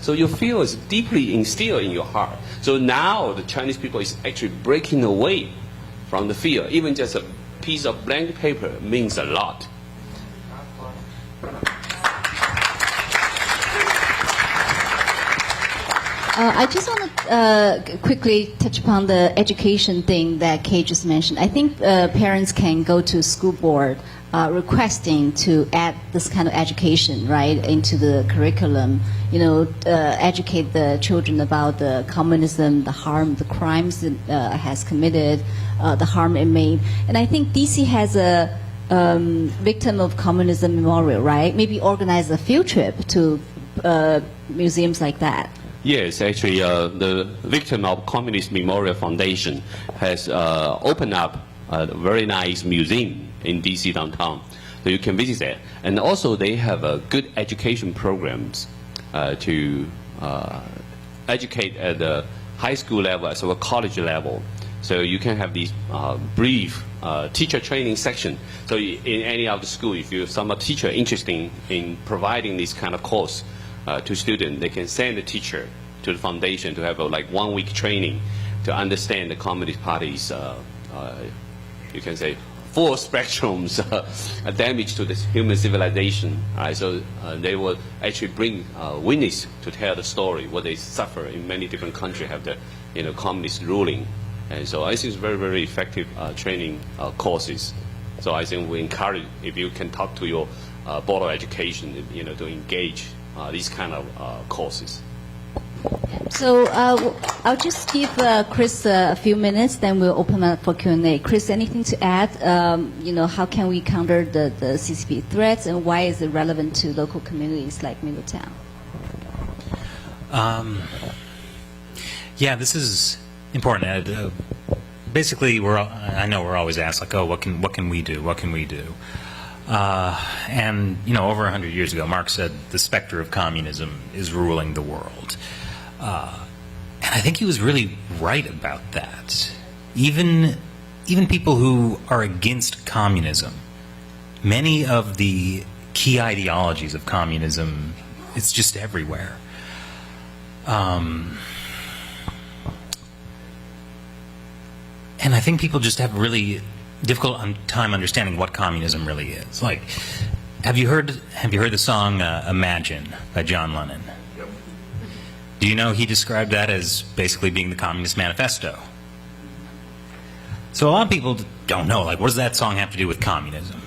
So your fear is deeply instilled in your heart. So now the Chinese people is actually breaking away from the fear. Even just a piece of blank paper means a lot. I just want to quickly touch upon the education thing that Kay just mentioned. I think parents can go to school board requesting to add this kind of education, right, into the curriculum. Educate the children about the communism, the harm, the crimes it has committed, the harm it made. And I think DC has a victim of communism memorial, right? Maybe organize a field trip to museums like that. Yes, actually, the Victim of Communist Memorial Foundation has opened up a very nice museum in DC downtown, so you can visit that. And also, they have good education programs to educate at the high school level as well as college level. So you can have these brief teacher training section. So in any of the school, if you're some teacher interested in providing this kind of course to students, they can send the teacher to the foundation to have a 1 week training to understand the Communist Party's, you can say, full spectrums damage to the human civilization. Right? So they will actually bring witness to tell the story, what they suffer in many different countries have the communist ruling. And so I think it's very, very effective training courses. So I think we encourage, if you can talk to your Board of Education, to engage these kind of courses. So I'll just give Chris a few minutes, then we'll open up for Q&A. Chris, anything to add? How can we counter the CCP threats, and why is it relevant to local communities like Middletown? Yeah, this is important. Basically, I know we're always asked, what can we do? What can we do? And over 100 years ago, Marx said the specter of communism is ruling the world. And I think he was really right about that. Even people who are against communism, many of the key ideologies of communism, it's just everywhere. And I think people just have really difficult time understanding what communism really is. Have you heard the song "Imagine" by John Lennon? Yep. Do you know he described that as basically being the Communist Manifesto? So a lot of people don't know, like, what does that song have to do with communism?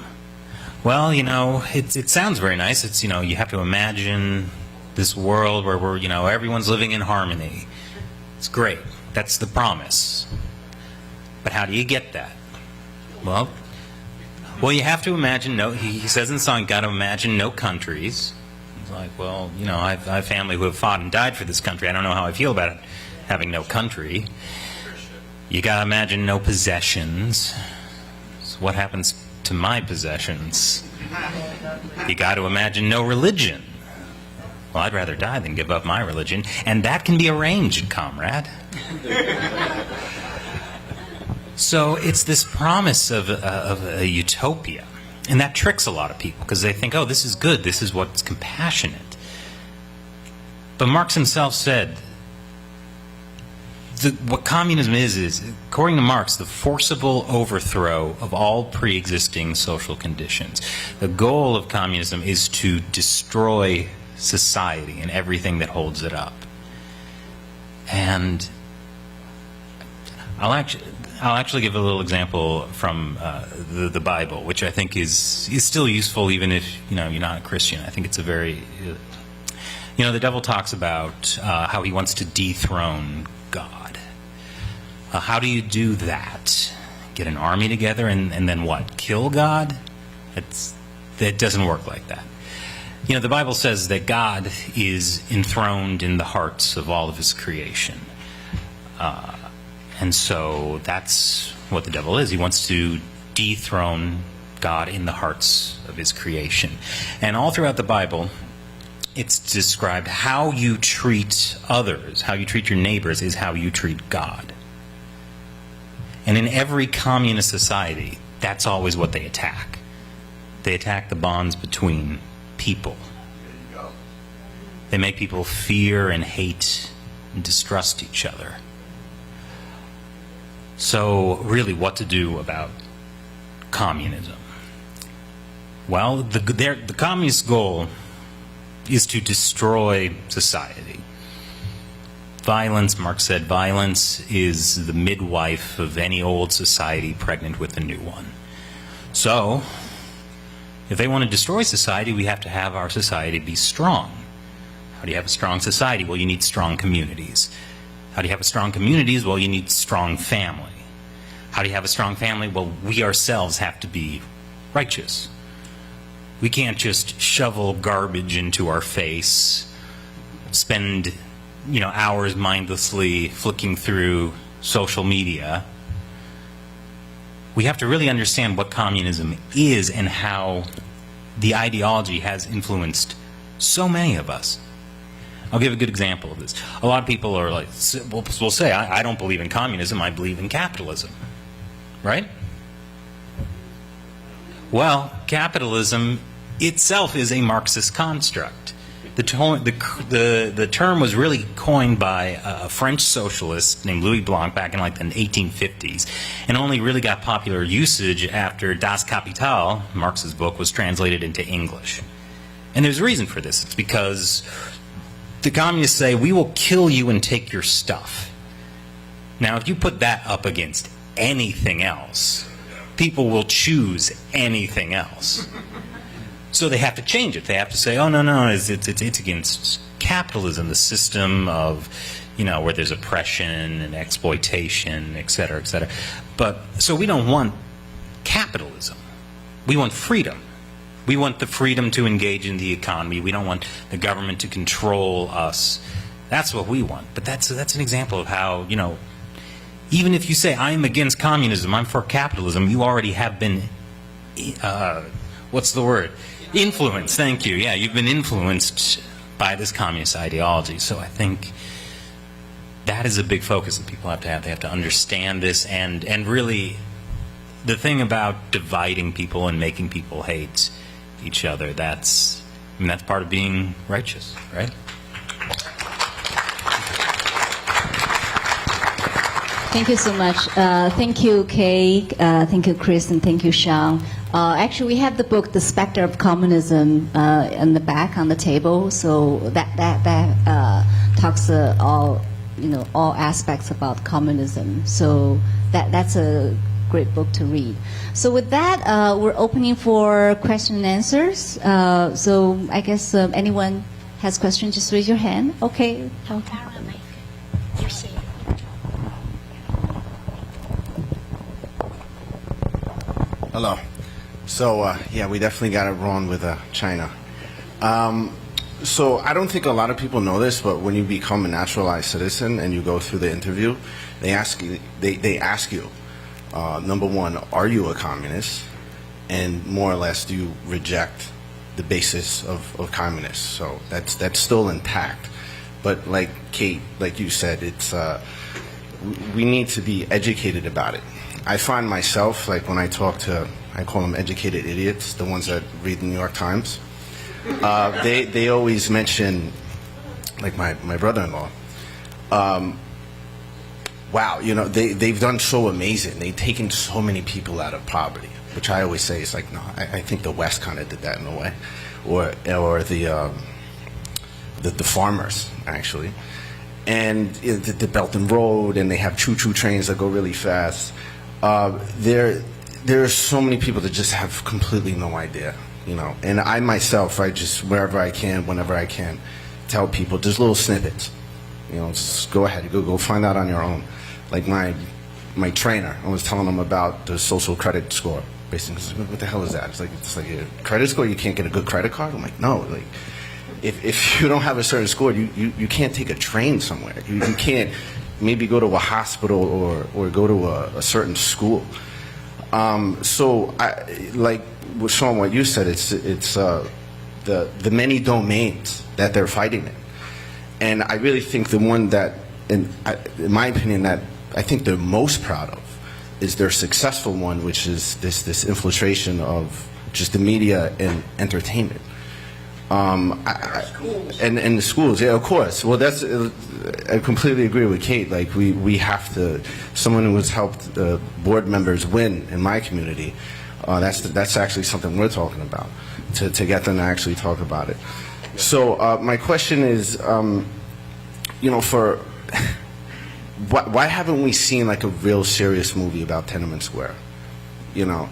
Well, you know, it sounds very nice. It's, you know, you have to imagine this world where we're, you know, everyone's living in harmony. It's great. That's the promise. But how do you get that? Well, you have to imagine he says in the song, you got to imagine no countries. It's like, well, you know, I have family who have fought and died for this country. I don't know how I feel about it, having no country. You got to imagine no possessions. So what happens to my possessions? You got to imagine no religion. Well, I'd rather die than give up my religion, and that can be arranged, comrade. So it's this promise of a utopia, and that tricks a lot of people because they think, oh, this is good, this is what's compassionate. But Marx himself said, what communism is, according to Marx, the forcible overthrow of all pre-existing social conditions. The goal of communism is to destroy society and everything that holds it up. And I'll actually give a little example from the Bible, which I think is still useful even if, you know, you're not a Christian. I think it's a very, you know, the devil talks about how he wants to dethrone God. How do you do that? Get an army together and then what? Kill God? That doesn't work like that. You know, the Bible says that God is enthroned in the hearts of all of his creation. And so that's what the devil is. He wants to dethrone God in the hearts of his creation. And all throughout the Bible, it's described how you treat others, how you treat your neighbors is how you treat God. And in every communist society, that's always what they attack. They attack the bonds between people. They make people fear and hate and distrust each other. So really, what to do about communism? Well, the communist goal is to destroy society. Violence, Marx said, violence is the midwife of any old society pregnant with a new one. So, if they want to destroy society, we have to have our society be strong. How do you have a strong society? Well, you need strong communities. How do you have a strong communities? Well, you need strong family. How do you have a strong family? Well, we ourselves have to be righteous. We can't just shovel garbage into our face, spend, you know, hours mindlessly flicking through social media. We have to really understand what communism is and how the ideology has influenced so many of us. I'll give a good example of this. A lot of people are like, will say, I don't believe in communism, I believe in capitalism. Right? Well, capitalism itself is a Marxist construct. The term was really coined by a French socialist named Louis Blanc back in like the 1850s, and only really got popular usage after Das Kapital, Marx's book, was translated into English. And there's a reason for this. It's because the communists say, we will kill you and take your stuff. Now, if you put that up against anything else, people will choose anything else. So they have to change it. They have to say, oh, no, it's against capitalism, the system of, you know, where there's oppression and exploitation, et cetera, et cetera. But, so we don't want capitalism. We want freedom. We want the freedom to engage in the economy. We don't want the government to control us. That's what we want. But that's an example of how, you know, even if you say, I am against communism, I'm for capitalism, you already have been, what's the word? Influenced, thank you. Yeah, you've been influenced by this communist ideology. So I think that is a big focus that people have to have. They have to understand this, and really the thing about dividing people and making people hate each other, that's part of being righteous, right? Thank you so much. Thank you, Kay. Thank you, Chris, and thank you, Sean. Actually, we have the book, The Spectre of Communism, in the back on the table. So talks all aspects about communism. So that's a great book to read. So with that, we're opening for question and answers. So I guess anyone has questions, just raise your hand. Okay. Hello. So, yeah, we definitely got it wrong with China. So I don't think a lot of people know this, but when you become a naturalized citizen and you go through the interview, they ask you, number one, are you a communist? And more or less, do you reject the basis of communists? So that's still intact. But like Kate, like you said, it's we need to be educated about it. I find myself, like when I talk to, I call them educated idiots, the ones that read the New York Times. They always mention, like my brother-in-law, wow, they've done so amazing. They've taken so many people out of poverty, which I always say is like, no, I think the West kind of did that in a way, or the farmers actually, and the Belt and Road, and they have choo-choo trains that go really fast. There are so many people that just have completely no idea. And I myself, I just, wherever I can, whenever I can, tell people, just little snippets. Just go ahead, go find out on your own. Like my trainer, I was telling him about the social credit score. Basically, what the hell is that? It's like a credit score, you can't get a good credit card? I'm like, no, like, if you don't have a certain score, you can't take a train somewhere. You can't maybe go to a hospital or go to a certain school. So, like Sean, what you said, it's the many domains that they're fighting in, and I really think the one that, in my opinion, that I think they're most proud of is their successful one, which is this infiltration of just the media and entertainment. And the schools, yeah, of course. Well, I completely agree with Kate. Like we have to. Someone who has helped board members win in my community. That's actually something we're talking about to get them to actually talk about it. So my question is, for why haven't we seen like a real serious movie about Tiananmen Square?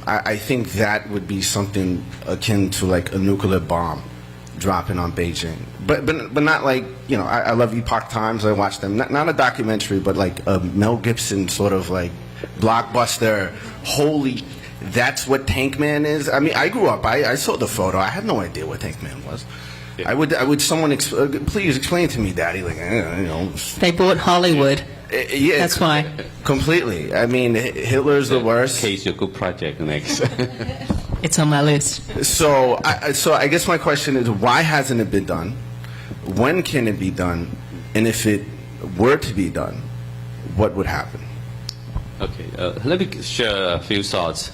I think that would be something akin to like a nuclear bomb dropping on Beijing, but not like, I love Epoch Times. I watch them. Not a documentary, but like a Mel Gibson sort of like blockbuster. Holy, that's what Tank Man is. I mean, I grew up. I saw the photo. I had no idea what Tank Man was. Yeah. I would someone please explain to me, Daddy? Like, They bought Hollywood. Yeah, that's why. Completely. I mean, Hitler's the worst. Case your good project next. It's on my list. So I guess my question is, why hasn't it been done? When can it be done? And if it were to be done, what would happen? Okay, let me share a few thoughts.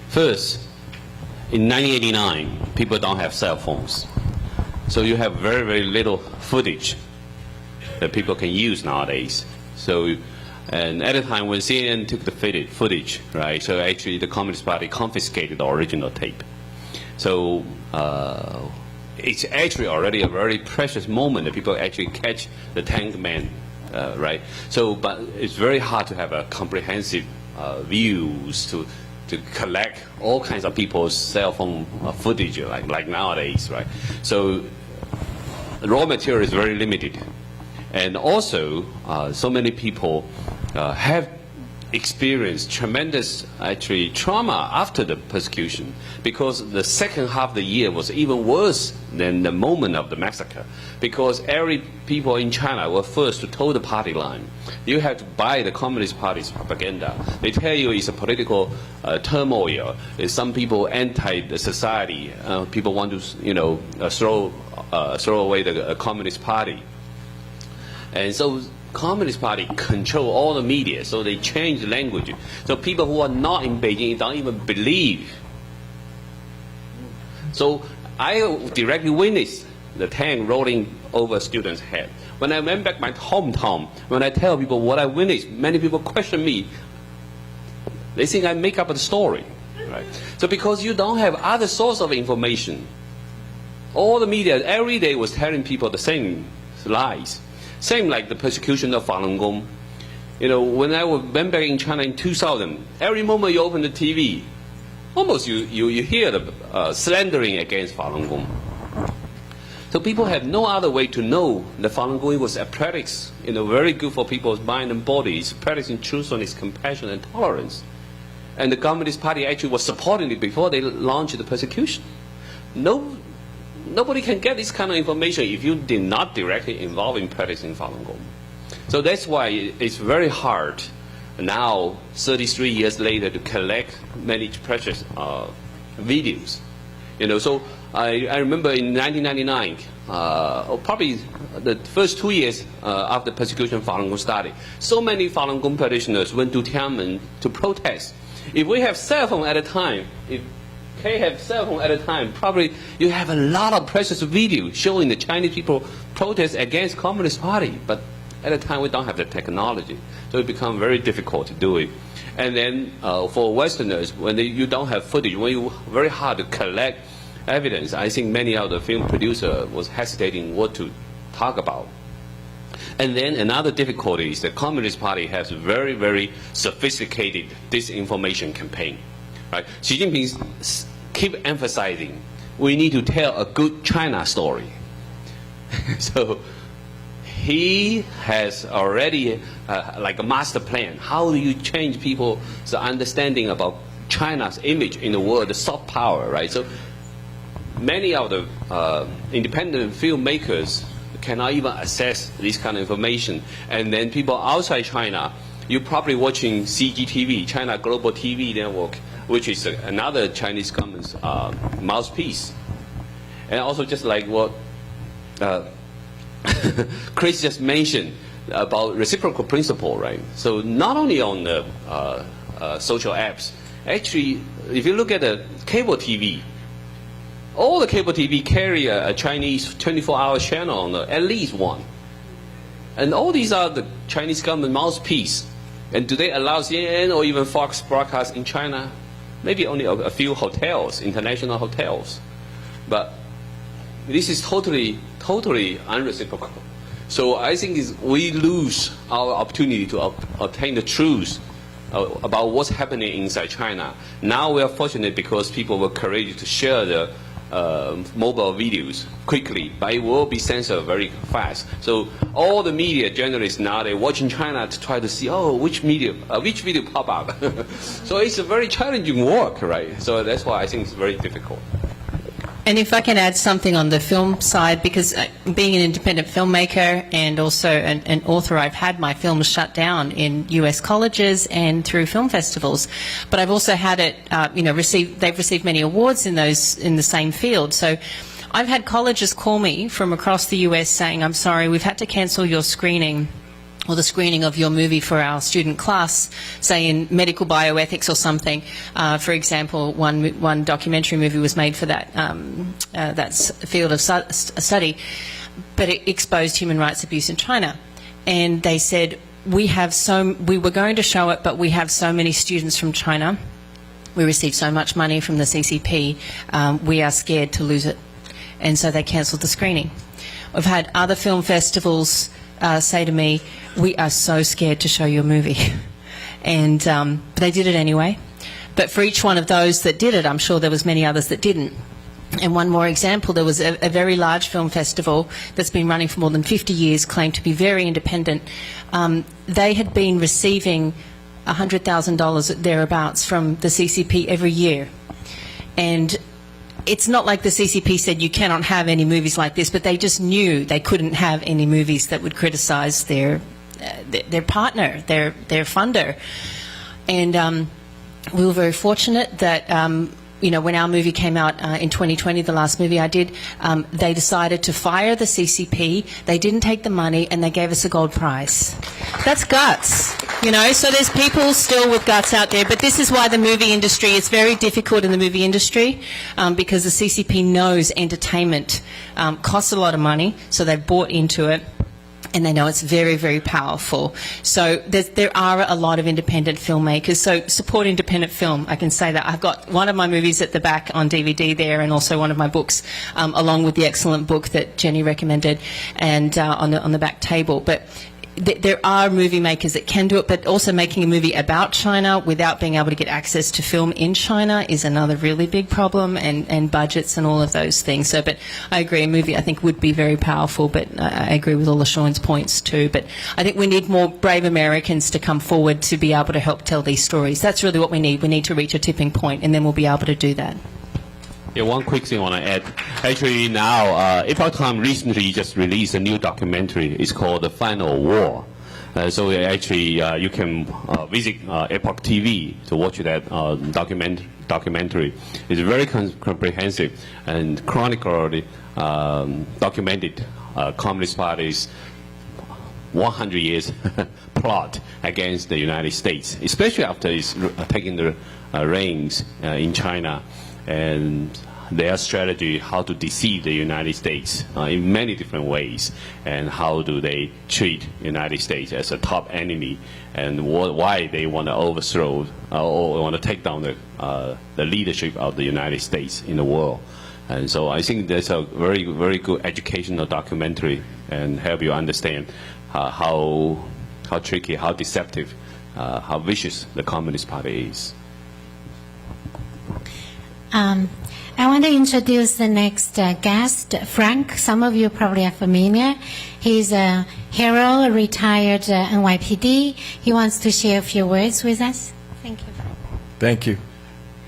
First, in 1989, people don't have cell phones. So you have very, very little footage that people can use nowadays. So, and at the time when CNN took the footage, right, so actually the Communist Party confiscated the original tape. So it's actually already a very precious moment that people actually catch the Tank Man, right? So, but it's very hard to have a comprehensive views to collect all kinds of people's cell phone footage like nowadays, right? So the raw material is very limited. And also, so many people have experienced tremendous, actually, trauma after the persecution, because the second half of the year was even worse than the moment of the massacre, because every people in China were first to toe the party line. You have to buy the Communist Party's propaganda. They tell you it's a political turmoil. There's some people anti the society. People want to, throw away the Communist Party. And so Communist Party control all the media, so they change the language. So people who are not in Beijing don't even believe. So I directly witnessed the tank rolling over a student's head. When I went back my hometown, when I tell people what I witnessed, many people question me. They think I make up a story, right? So because you don't have other source of information, All the media every day was telling people the same lies. Same like the persecution of Falun Gong. You know, when I went back in China in 2000, every moment you open the TV, almost you hear the slandering against Falun Gong. So people have no other way to know that Falun Gong was a practice, you know, very good for people's mind and bodies, practicing truthfulness, compassion, and tolerance. And the Communist Party actually was supporting it before they launched the persecution. Nobody can get this kind of information if you did not directly involve in practicing Falun Gong. So that's why it's very hard now, 33 years later, to collect many precious videos. You know, so I remember in 1999, or probably the first 2 years after persecution of Falun Gong started, so many Falun Gong practitioners went to Tiananmen to protest. If we have cell phone at a time, if Kay have cell phone at a time, probably you have a lot of precious videos showing the Chinese people protest against Communist Party. But at a time we don't have the technology, so it becomes very difficult to do it. And then for Westerners, when you don't have footage, when you very hard to collect evidence, I think many of the film producers was hesitating what to talk about. And then another difficulty is the Communist Party has very, very sophisticated disinformation campaign. Right? Xi Jinping keep emphasizing we need to tell a good China story. So he has already like a master plan. How do you change people's understanding about China's image in the world, the soft power, right? So many of the independent filmmakers cannot even access this kind of information. And then people outside China, you're probably watching CGTV, China Global TV Network, which is another Chinese government's mouthpiece. And also just like what Chris just mentioned about reciprocal principle, right? So not only on the social apps, actually, if you look at the cable TV, all the cable TV carry a Chinese 24-hour channel on at least one. And all these are the Chinese government mouthpiece. And do they allow CNN or even Fox broadcast in China? Maybe only a few hotels, international hotels. But this is totally unreciprocal. So I think we lose our opportunity to obtain the truth about what's happening inside China. Now we are fortunate because people were courageous to share the mobile videos quickly, but it will be censored very fast. So all the media journalists now, they're watching China to try to see, which video pop up. So it's a very challenging work, right? So that's why I think it's very difficult. And if I can add something on the film side, because being an independent filmmaker and also an author, I've had my films shut down in US colleges and through film festivals. But I've also had it, they've received many awards in the same field. So I've had colleges call me from across the US saying, I'm sorry, we've had to cancel your screening or the screening of your movie for our student class, say in medical bioethics or something. For example, one documentary movie was made for that field of study, but it exposed human rights abuse in China. And they said, we were going to show it, but we have so many students from China. We receive so much money from the CCP, we are scared to lose it. And so they cancelled the screening. We've had other film festivals say to me, we are so scared to show your movie. And but they did it anyway. But for each one of those that did it, I'm sure there was many others that didn't. And one more example, there was a very large film festival that's been running for more than 50 years, claimed to be very independent. They had been receiving $100,000 thereabouts from the CCP every year. And it's not like the CCP said you cannot have any movies like this, but they just knew they couldn't have any movies that would criticise their partner, their funder. And we were very fortunate that when our movie came out in 2020, the last movie I did, they decided to fire the CCP. They didn't take the money, and they gave us a gold prize. That's guts, So there's people still with guts out there. But this is why the movie industry is very difficult in the movie industry, because the CCP knows entertainment costs a lot of money, so they've bought into it. and they know it's very, very powerful. So there are a lot of independent filmmakers. So support independent film. I can say that. I've got one of my movies at the back on DVD there, and also one of my books, along with the excellent book that Jenny recommended, and on the back table. But there are movie makers that can do it, but also making a movie about China without being able to get access to film in China is another really big problem, and budgets and all of those things. So, but I agree, a movie I think would be very powerful, but I agree with all of Sean's points too. But I think we need more brave Americans to come forward to be able to help tell these stories. That's really what we need. We need to reach a tipping point, and then we'll be able to do that. Yeah, one quick thing I want to add. Actually, now, Epoch Time recently just released a new documentary. It's called The Final War. So actually, you can visit Epoch TV to watch that documentary. It's very comprehensive and chronically documented Communist Party's 100 years plot against the United States, especially after it's taking the reins in China, and their strategy, how to deceive the United States in many different ways, and how do they treat the United States as a top enemy, and why they want to overthrow or want to take down the leadership of the United States in the world. And so I think that's a very, very good educational documentary, and help you understand how tricky, how deceptive, how vicious the Communist Party is. I want to introduce the next guest, Frank. Some of you probably are familiar. He's a hero, a retired NYPD. He wants to share a few words with us. Thank you. Thank you.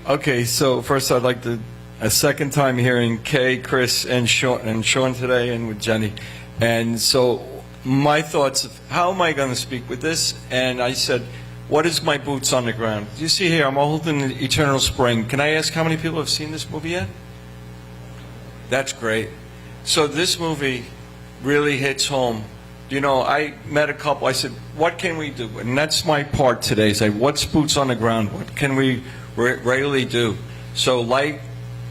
Okay, so first I'd like to, a second time hearing Kay, Chris, and Sean today, and with Jenny. And so my thoughts of how am I going to speak with this? And I said, what is my boots on the ground? You see here, I'm holding Eternal Spring. Can I ask how many people have seen this movie yet? That's great. So this movie really hits home. You know, I met a couple. I said, what can we do? And that's my part today. Say, what's boots on the ground? What can we really do? So light,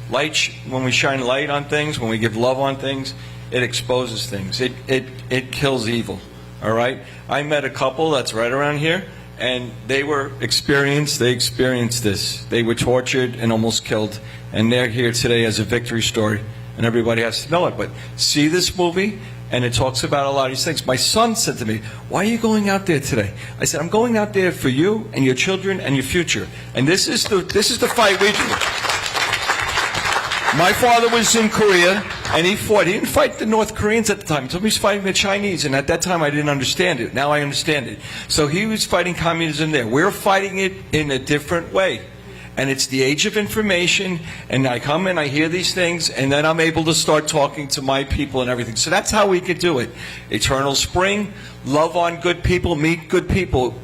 when we shine light on things, when we give love on things, it exposes things. It kills evil. All right? I met a couple that's right around here. And they experienced this. They were tortured and almost killed. And they're here today as a victory story. And everybody has to know it. But see this movie, and it talks about a lot of these things. My son said to me, why are you going out there today? I said, I'm going out there for you and your children and your future. And this is the fight we do. My father was in Korea, and he fought. He didn't fight the North Koreans at the time. He told me he was fighting the Chinese, and at that time I didn't understand it. Now I understand it. So he was fighting communism there. We're fighting it in a different way. And it's the age of information, and I come and I hear these things, and then I'm able to start talking to my people and everything. So that's how we could do it. Eternal Spring, love on good people, meet good people.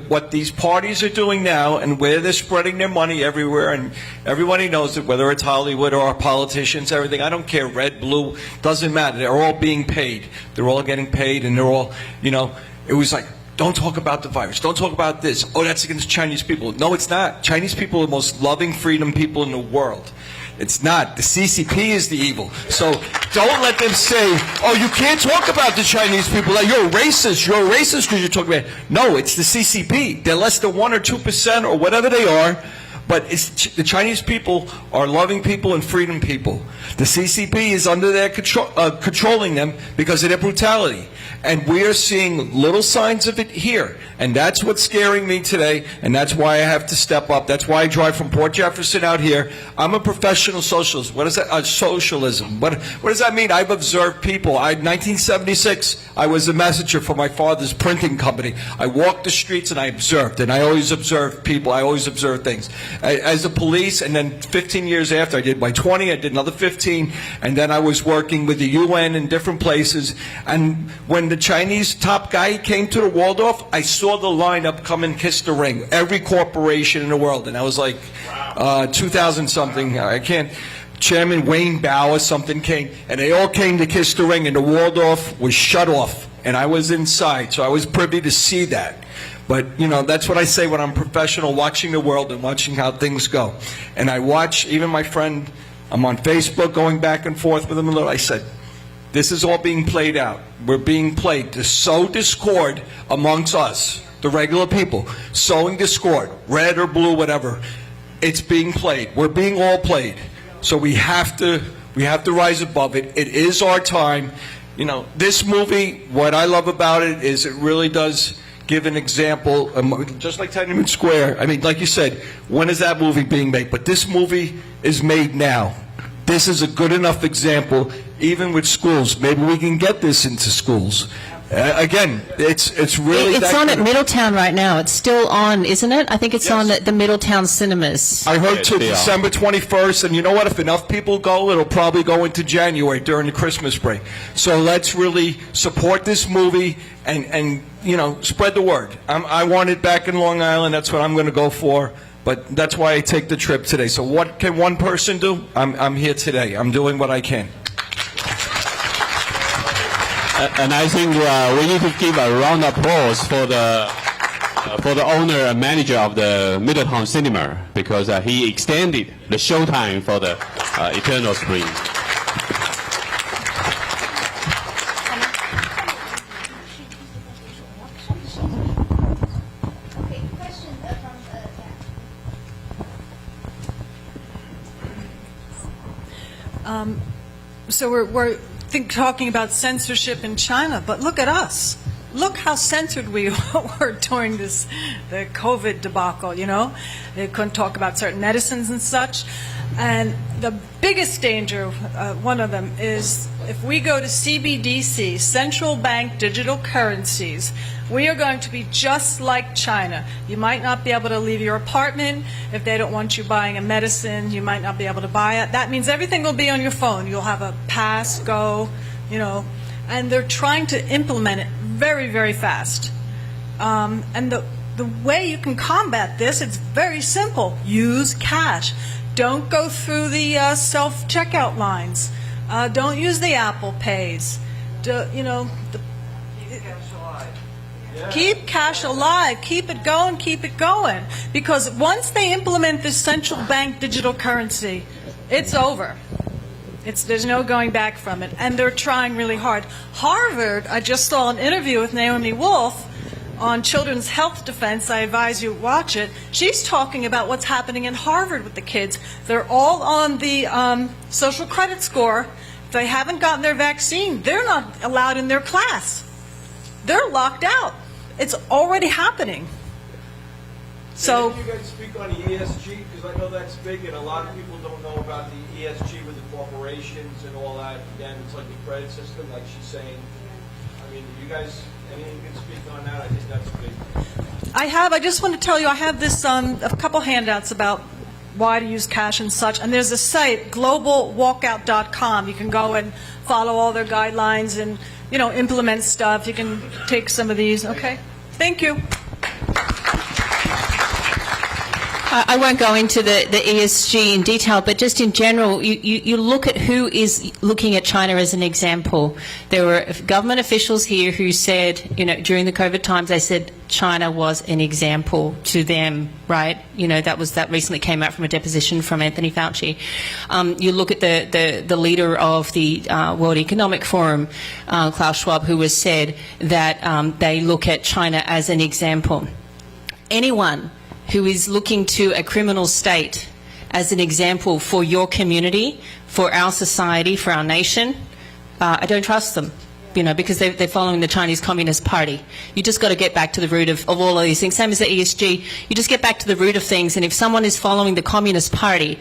What these parties are doing now, and where they're spreading their money everywhere, and everybody knows it, whether it's Hollywood or our politicians, everything. I don't care, red, blue, doesn't matter. They're all being paid. They're all getting paid, and they're all, you know, it was like, don't talk about the virus. Don't talk about this. Oh, that's against Chinese people. No, it's not. Chinese people are the most loving freedom people in the world. It's not. The CCP is the evil. So don't let them say, oh, you can't talk about the Chinese people. Like, you're a racist. You're a racist because you're talking about it. No, it's the CCP. They're less than 1 or 2% or whatever they are. But the Chinese people are loving people and freedom people. The CCP is under their controlling them because of their brutality. And we are seeing little signs of it here. And that's what's scaring me today, and that's why I have to step up. That's why I drive from Port Jefferson out here. I'm a professional socialist. What is that? Socialism. What does that mean? I've observed people. 1976, I was a messenger for my father's printing company. I walked the streets and I observed, and I always observed people. I always observed things. As a police, and then 15 years after, I did my 20, I did another 15, and then I was working with the UN in different places. And when the Chinese top guy came to the Waldorf, I saw the lineup come and kiss the ring. Every corporation in the world. And I was like, 2000 something, I can't, Chairman Wayne Bauer something came, and they all came to kiss the ring, and the Waldorf was shut off. And I was inside, so I was privy to see that. But, you know, that's what I say when I'm professional, watching the world and watching how things go. And I watch, even my friend, I'm on Facebook going back and forth with him a little. I said, This is all being played out. We're being played to sow discord amongst us, the regular people, sowing discord, red or blue, whatever. It's being played. We're being all played. So we have to rise above it. It is our time. You know, this movie, what I love about it is it really does give an example, just like Tiananmen Square. I mean, like you said, when is that movie being made? But this movie is made now. This is a good enough example, even with schools. Maybe we can get this into schools. Again, it's really... It's on at Middletown right now. It's still on, isn't it? I think it's on at the Middletown cinemas. I heard till December 21st, and you know what? If enough people go, it'll probably go into January during the Christmas break. So let's really support this movie and you know, spread the word. I want it back in Long Island. That's what I'm going to go for. But that's why I take the trip today. So what can one person do? I'm here today. I'm doing what I can. And I think we need to give a round of applause for the owner and manager of the Middletown Cinema, because he extended the showtime for the Eternal Spring. So we're talking about censorship in China, but look at us. Look how censored we were during the COVID debacle, you know? They couldn't talk about certain medicines and such. And the biggest danger, one of them, is if we go to CBDC, central bank digital currencies, we are going to be just like China. You might not be able to leave your apartment. If they don't want you buying a medicine, you might not be able to buy it. That means everything will be on your phone. You'll have a pass, go, you know. And they're trying to implement it very, very fast. And the way you can combat this, it's very simple. Use cash. Don't go through the self-checkout lines. Don't use the Apple Pays. Keep cash alive. Keep it going. Keep it going. Because once they implement this central bank digital currency, it's over. There's no going back from it. And they're trying really hard. Harvard, I just saw an interview with Naomi Wolf on children's health defense. I advise you watch it. She's talking about what's happening in Harvard with the kids. They're all on the social credit score. If they haven't gotten their vaccine, they're not allowed in their class. They're locked out. It's already happening. So, can you guys speak on the ESG? Because I know that's big, and a lot of people don't know about the ESG with the corporations and all that. Again, it's like the credit system, like she's saying. I mean, you guys, anything you can speak on that? I think that's big. I just want to tell you, I have this a couple handouts about why to use cash and such. And there's a site, globalwalkout.com. You can go and follow all their guidelines and, you know, implement stuff. You can take some of these. Okay. Thank you. I won't go into the ESG in detail, but just in general, you look at who is looking at China as an example. There were government officials here who said, you know, during the COVID times, they said China was an example to them, right? You know, that recently came out from a deposition from Anthony Fauci. You look at the leader of the World Economic Forum, Klaus Schwab, who has said that they look at China as an example. Anyone who is looking to a criminal state as an example for your community, for our society, for our nation, I don't trust them, you know, because they're following the Chinese Communist Party. You just got to get back to the root of all of these things. Same as the ESG, you just get back to the root of things, and if someone is following the Communist Party,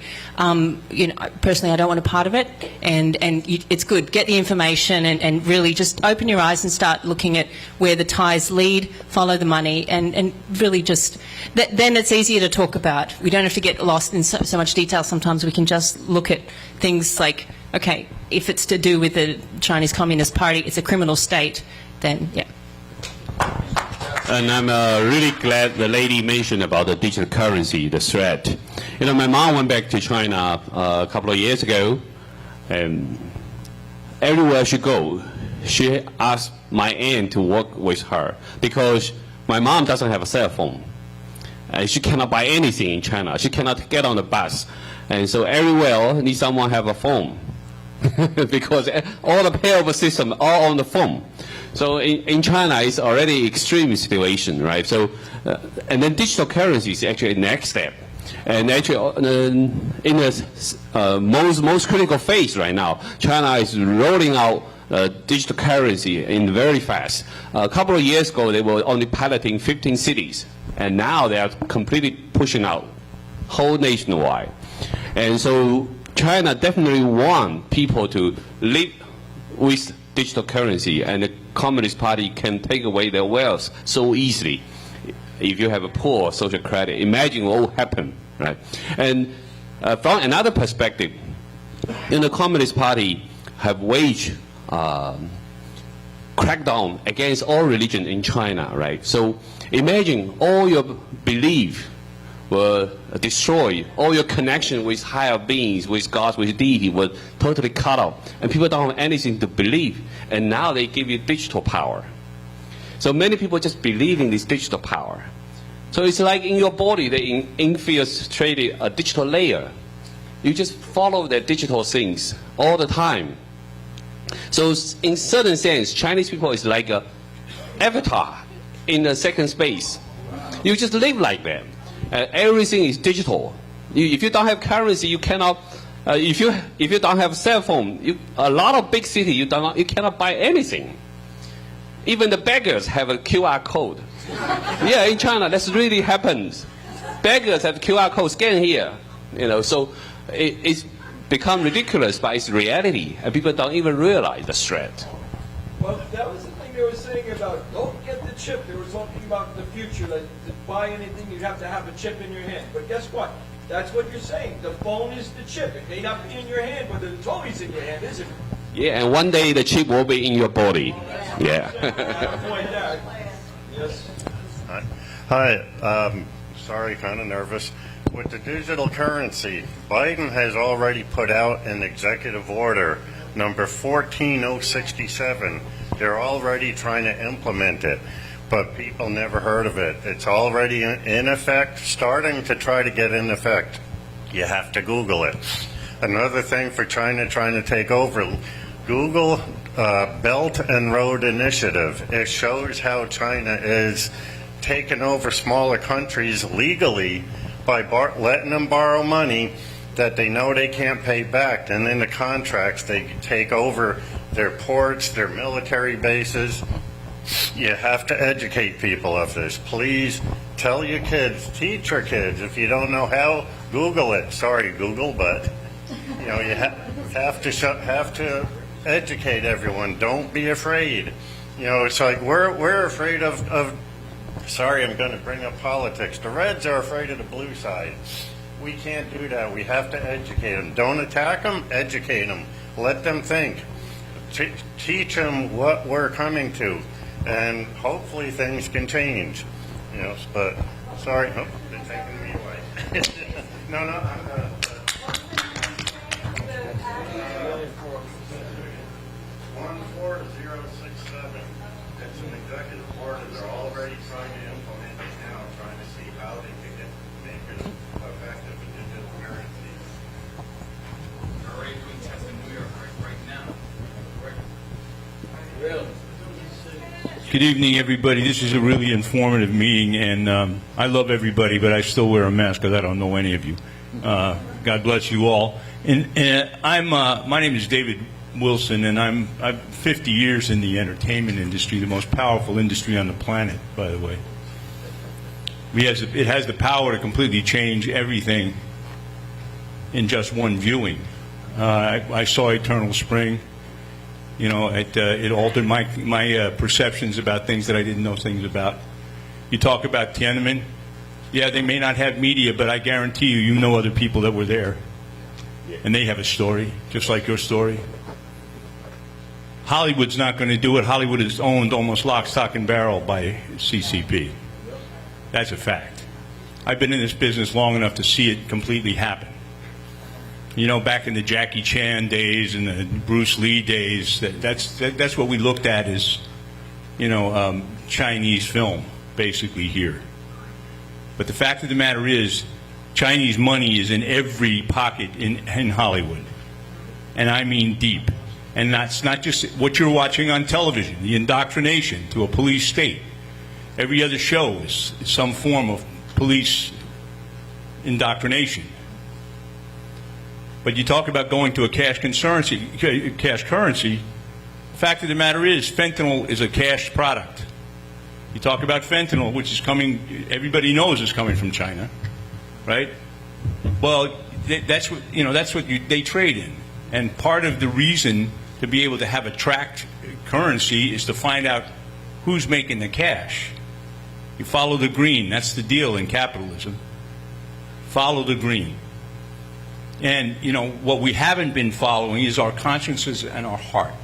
you know, personally I don't want a part of it, and it's good. Get the information and really just open your eyes and start looking at where the ties lead, follow the money, and really just, then it's easier to talk about. We don't have to get lost in so much detail. Sometimes we can just look at things like, okay, if it's to do with the Chinese Communist Party, it's a criminal state, then, yeah. And I'm really glad the lady mentioned about the digital currency, the threat. You know, my mom went back to China a couple of years ago, and everywhere she goes, she asked my aunt to work with her because my mom doesn't have a cell phone. She cannot buy anything in China. She cannot get on the bus. And so everywhere needs someone have a phone. because all the payable system are on the phone. So in China, it's already extreme situation, right? So, and then digital currency is actually the next step. And actually, in the most critical phase right now, China is rolling out digital currency in very fast. A couple of years ago, they were only piloting 15 cities, and now they are completely pushing out whole nationwide. And so China definitely want people to live with digital currency, and the Communist Party can take away their wealth so easily. If you have a poor social credit, imagine what will happen, right? And from another perspective, the Communist Party have waged crackdown against all religion in China, right? So imagine all your belief were destroyed, all your connection with higher beings, with God, with deity were totally cut off, and people don't have anything to believe, and now they give you digital power. So many people just believe in this digital power. So it's like in your body, they infiltrated a digital layer. You just follow the digital things all the time. So in certain sense, Chinese people is like an avatar in a second space. You just live like that. Everything is digital. If you don't have currency, you cannot. If you don't have cell phone, a lot of big city you cannot buy anything. Even the beggars have a QR code. Yeah, in China, that's really happens. Beggars have QR code, scan here. So it's become ridiculous, but it's reality, and people don't even realize the threat. Well, that was the thing they were saying about don't get the chip. They were talking about the future, that to buy anything you'd have to have a chip in your hand. But guess what? That's what you're saying. The phone is the chip. It may not be in your hand, but it's always in your hand, isn't it? Yeah, and one day the chip will be in your body. Yeah. Point that. Yes. Hi. Sorry, kind of nervous. With the digital currency, Biden has already put out an executive order, number 14067. They're already trying to implement it, but people never heard of it. It's already in effect, starting to try to get in effect. You have to Google it. Another thing for China trying to take over, Google Belt and Road Initiative. It shows how China is taking over smaller countries legally by letting them borrow money that they know they can't pay back. And in the contracts, they take over their ports, their military bases. You have to educate people of this. Please tell your kids, teach your kids. If you don't know how, Google it. Sorry, Google, but you have to educate everyone. Don't be afraid. It's like we're afraid of. Sorry, I'm going to bring up politics. The Reds are afraid of the blue side. We can't do that. We have to educate them. Don't attack them. Educate them. Let them think. Teach them what we're coming to, and hopefully things can change. But sorry, they're taking me away. No, I'm done. 14067. It's an executive order. They're already trying to implement it now, trying to see how they can make it effective in digital currency. They're already doing tests in New York right now. Really? Good evening, everybody. This is a really informative meeting, and I love everybody, but I still wear a mask because I don't know any of you. God bless you all. And my name is David Wilson, and I'm 50 years in the entertainment industry, the most powerful industry on the planet, by the way. It has the power to completely change everything in just one viewing. I saw Eternal Spring. It altered my perceptions about things that I didn't know things about. You talk about Tiananmen. Yeah, they may not have media, but I guarantee you know other people that were there. And they have a story, just like your story. Hollywood's not going to do it. Hollywood is owned almost lock, stock, and barrel by CCP. That's a fact. I've been in this business long enough to see it completely happen. Back in the Jackie Chan days and the Bruce Lee days, that's what we looked at as, Chinese film, basically here. But the fact of the matter is, Chinese money is in every pocket in Hollywood. and I mean deep. And that's not just what you're watching on television, the indoctrination to a police state. Every other show is some form of police indoctrination. But you talk about going to a cash currency. The fact of the matter is, fentanyl is a cash product. You talk about fentanyl, which is coming, everybody knows is coming from China, right? Well, that's what they trade in. And part of the reason to be able to have a tracked currency is to find out who's making the cash. You follow the green. That's the deal in capitalism. Follow the green. And, what we haven't been following is our consciences and our heart.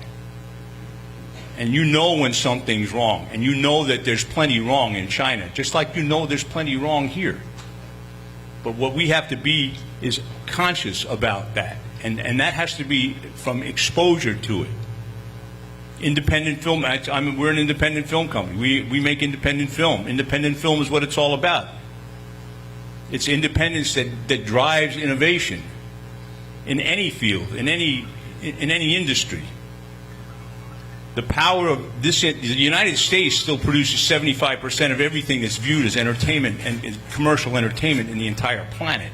And you know when something's wrong. And you know that there's plenty wrong in China, just like you know there's plenty wrong here. But what we have to be is conscious about that. And that has to be from exposure to it. Independent film, we're an independent film company. We make independent film. Independent film is what it's all about. It's independence that drives innovation in any field, in any industry. The power of this, the United States still produces 75% of everything that's viewed as entertainment and commercial entertainment in the entire planet.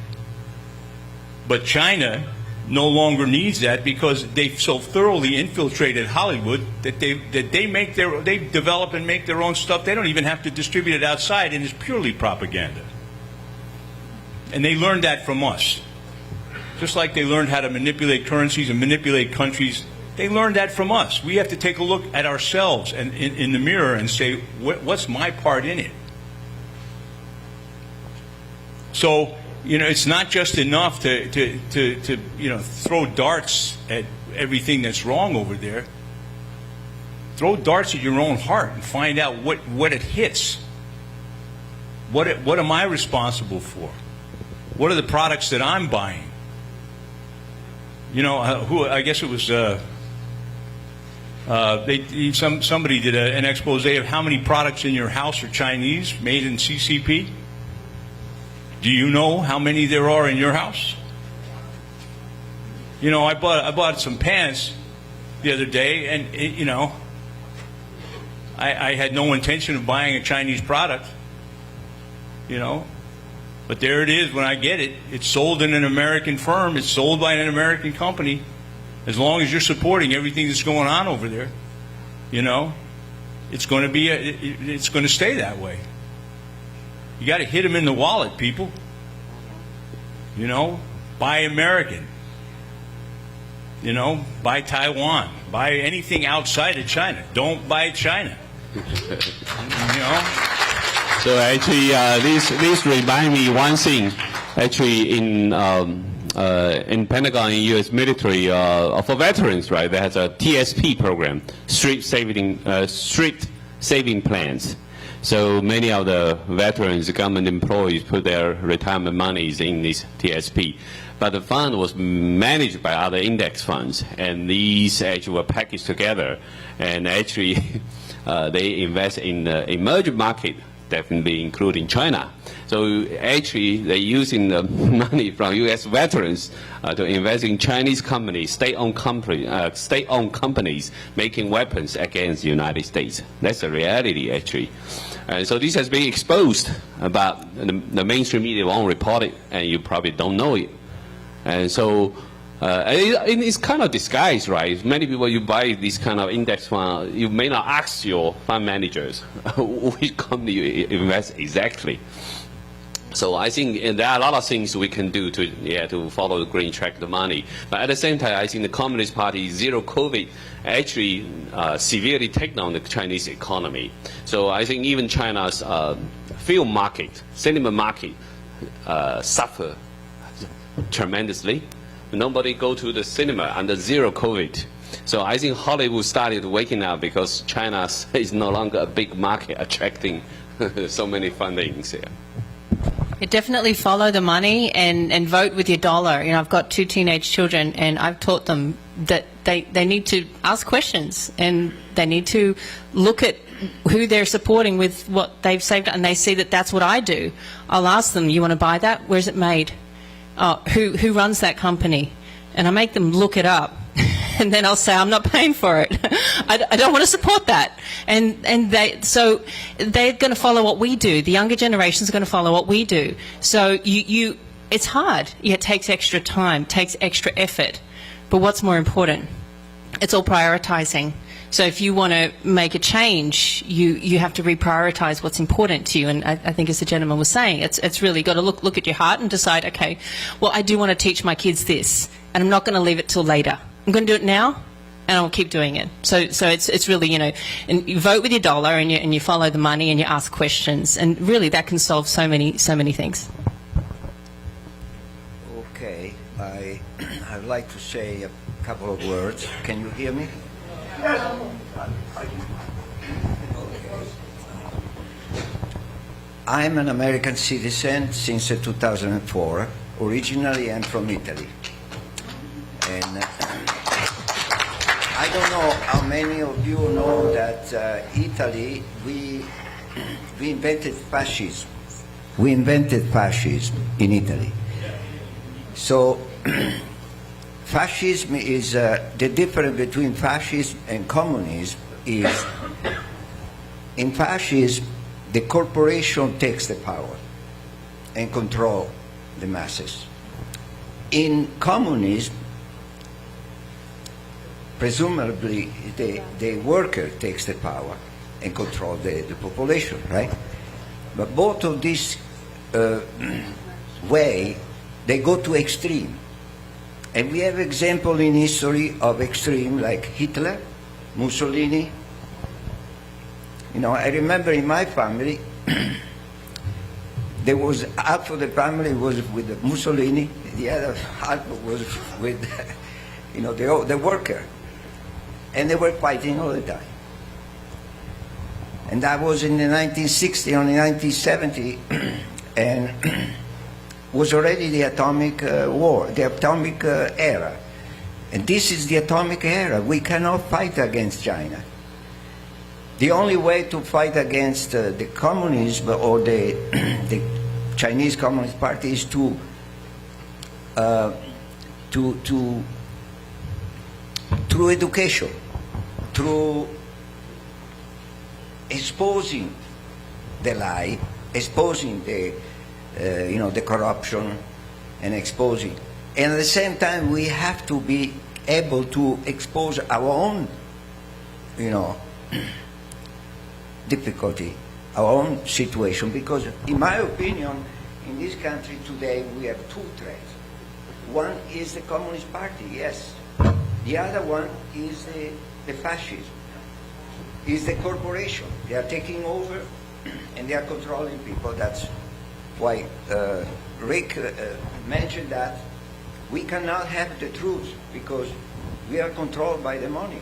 But China no longer needs that because they've so thoroughly infiltrated Hollywood that they develop and make their own stuff. They don't even have to distribute it outside, and it's purely propaganda. And they learned that from us. Just like they learned how to manipulate currencies and manipulate countries, they learned that from us. We have to take a look at ourselves and in the mirror and say, what's my part in it? So, it's not just enough to throw darts at everything that's wrong over there. Throw darts at your own heart and find out what it hits. What am I responsible for? What are the products that I'm buying? I guess it was somebody did an expose of how many products in your house are Chinese, made in CCP. Do you know how many there are in your house? I bought some pants the other day, and I had no intention of buying a Chinese product. But there it is when I get it. It's sold in an American firm. It's sold by an American company. As long as you're supporting everything that's going on over there, it's going to stay that way. You got to hit them in the wallet, people. Buy American. Buy Taiwan. Buy anything outside of China. Don't buy China. So actually, this remind me one thing. Actually, in Pentagon, in U.S. military, for veterans, right? There has a TSP program, street saving plans. So many of the veterans, government employees, put their retirement monies in this TSP. But the fund was managed by other index funds, and these actually were packaged together. And actually, they invest in the emerging market, definitely including China. So actually, they're using the money from U.S. veterans to invest in Chinese companies, state-owned companies making weapons against the United States. That's the reality, actually. And so this has been exposed, but the mainstream media won't report it, and you probably don't know it. And so it's kind of disguised, right? Many people, you buy this kind of index fund, you may not ask your fund managers which company you invest exactly. So I think there are a lot of things we can do to follow the green track the money. But at the same time, I think the Communist Party zero COVID actually severely taken on the Chinese economy. So I think even China's film market, cinema market, suffer tremendously. Nobody go to the cinema under zero COVID. So I think Hollywood started waking up because China is no longer a big market attracting so many fundings here. Definitely follow the money and vote with your dollar. I've got 2 teenage children, and I've taught them that they need to ask questions, and they need to look at who they're supporting with what they've saved, and they see that that's what I do. I'll ask them, you want to buy that? Where's it made? Who runs that company? And I make them look it up, and then I'll say I'm not paying for it. I don't want to support that. And so they're going to follow what we do. The younger generations are going to follow what we do. So it's hard. Yeah, it takes extra time, takes extra effort. But what's more important? It's all prioritizing. So if you want to make a change, you have to reprioritize what's important to you. And I think, as the gentleman was saying, it's really got to look at your heart and decide, okay, well, I do want to teach my kids this, and I'm not going to leave it till later. I'm going to do it now, and I'll keep doing it. So it's really, and you vote with your dollar, and you follow the money, and you ask questions, and really that can solve so many things. Okay, I'd like to say a couple of words. Can you hear me? I'm an American citizen since 2004. Originally, I'm from Italy. And I don't know how many of you know that Italy, we invented fascism. We invented fascism in Italy. So fascism is, the difference between fascism and communism is, in fascism, the corporation takes the power and control the masses. In communism, presumably the worker takes the power and control the population, right? But both of these way, they go to extreme. And we have example in history of extreme, like Hitler, Mussolini. I remember in my family, there was half of the family was with Mussolini, the other half was with, the worker. And they were fighting all the time. And that was in the 1960 or the 1970, and was already the atomic war, the atomic era. And this is the atomic era. We cannot fight against China. The only way to fight against the communism or the Chinese Communist Party is through education, through exposing the lie, exposing the corruption, and exposing. And at the same time, we have to be able to expose our own, difficulty, our own situation, because in my opinion, in this country today, we have two threats. One is the Communist Party, yes. The other one is the fascism, is the corporation. They are taking over and they are controlling people. That's why Rick mentioned that we cannot have the truth because we are controlled by the money.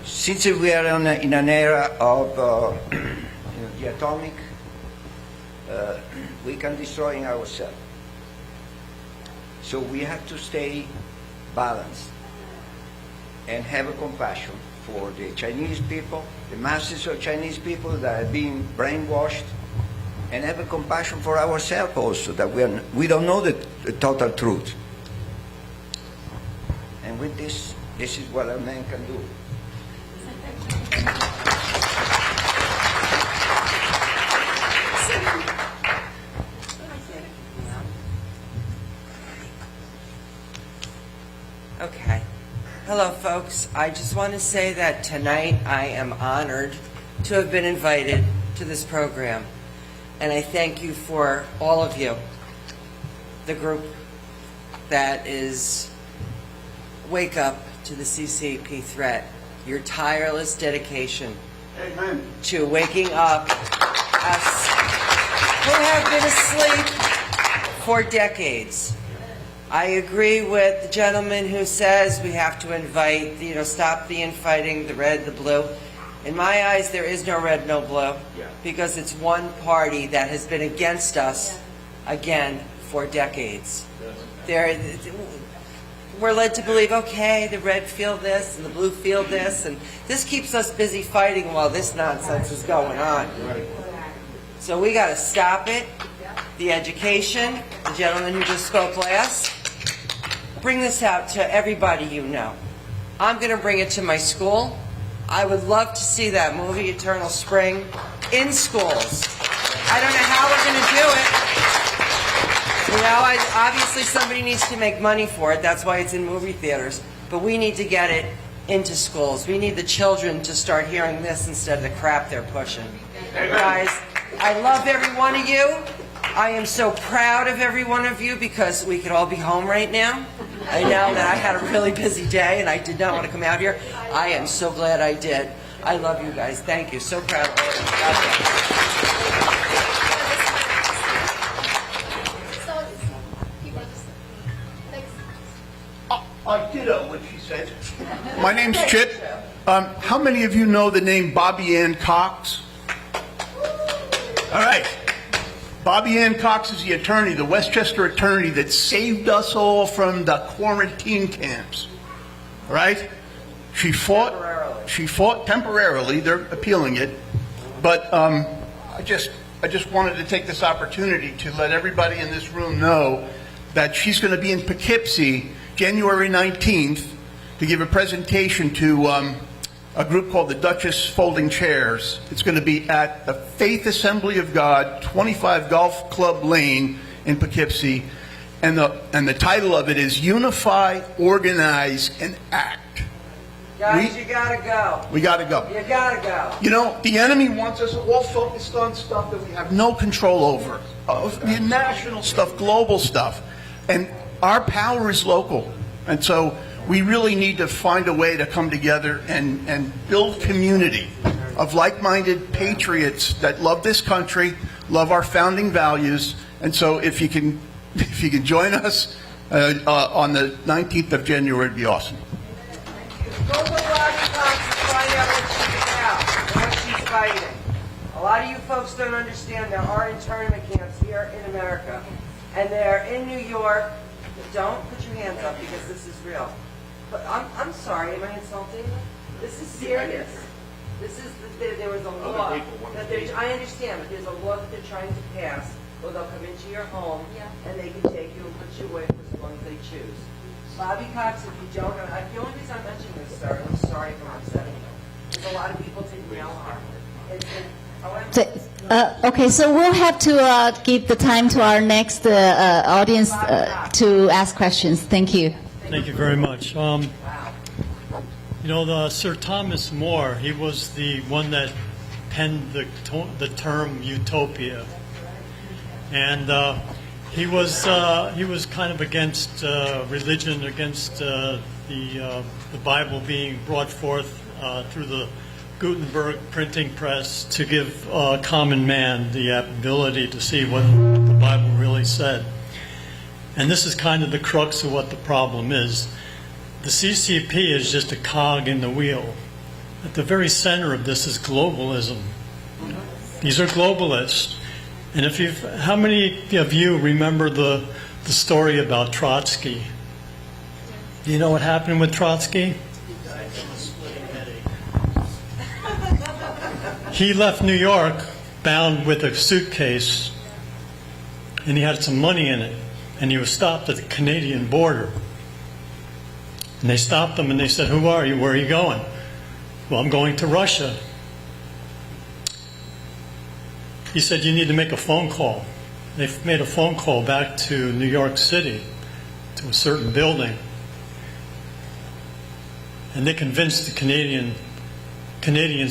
Since we are in an era of the atomic, we can destroy ourselves. So we have to stay balanced and have a compassion for the Chinese people, the masses of Chinese people that are being brainwashed, and have a compassion for ourselves also, that we don't know the total truth. And with this is what a man can do. Okay. Hello, folks. I just want to say that tonight I am honored to have been invited to this program. And I thank you for all of you, the group that is Wake Up to the CCP Threat, your tireless dedication to waking up us who have been asleep for decades. I agree with the gentleman who says we have to invite, stop the infighting, the red, the blue. In my eyes, there is no red, no blue, because it's one party that has been against us, again, for decades. We're led to believe, okay, the red feel this and the blue feel this, and this keeps us busy fighting while this nonsense is going on. So we got to stop it. The education, the gentleman who just spoke last, bring this out to everybody you know. I'm going to bring it to my school. I would love to see that movie, Eternal Spring, in schools. I don't know how we're going to do it. You know, obviously somebody needs to make money for it. That's why it's in movie theaters. But we need to get it into schools. We need the children to start hearing this instead of the crap they're pushing. Guys, I love every one of you. I am so proud of every one of you because we could all be home right now. I know that I had a really busy day and I did not want to come out here. I am so glad I did. I love you guys. Thank you. So proud of all of you. God bless. I ditto what she said. My name's Chip. How many of you know the name Bobby Ann Cox? All right. Bobby Ann Cox is the attorney, the Westchester attorney that saved us all from the quarantine camps. All right? She fought temporarily. They're appealing it. But I just wanted to take this opportunity to let everybody in this room know that she's going to be in Poughkeepsie January 19th to give a presentation to a group called the Duchess Folding Chairs. It's going to be at the Faith Assembly of God, 25 Golf Club Lane in Poughkeepsie. And the title of it is Unify, Organize, and Act. Guys, you gotta go. We gotta go. You gotta go. You know, the enemy wants us all focused on stuff that we have no control over. The national stuff, global stuff. And our power is local. And so we really need to find a way to come together and build community of like-minded patriots that love this country, love our founding values. And so if you can join us on the 19th of January, it'd be awesome. Go to Bobby Cox and find out what she's about and what she's fighting. A lot of you folks don't understand there are internment camps here in America. And they're in New York. Don't put your hands up because this is real. But I'm sorry, am I insulting you? This is serious. This is there was a law that I understand, but there's a law that they're trying to pass where they'll come into your home and they can take you and put you away for as long as they choose. Bobby Cox, if you don't know, the only reason I'm mentioning this, sir, I'm sorry if I'm upsetting you. There's a lot of people taking mail harm. Okay, so we'll have to give the time to our next audience to ask questions. Thank you. Thank you very much. You know, Sir Thomas More, he was the one that penned the term utopia. And he was kind of against religion, against the Bible being brought forth through the Gutenberg printing press to give common man the ability to see what the Bible really said. And this is kind of the crux of what the problem is. The CCP is just a cog in the wheel. At the very center of this is globalism. These are globalists. And how many of you remember the story about Trotsky? Do you know what happened with Trotsky? He left New York bound with a suitcase, and he had some money in it, and he was stopped at the Canadian border. And they stopped him and they said, "Who are you? Where are you going?" "Well, I'm going to Russia." He said, "You need to make a phone call." They made a phone call back to New York City, to a certain building. And they convinced the Canadians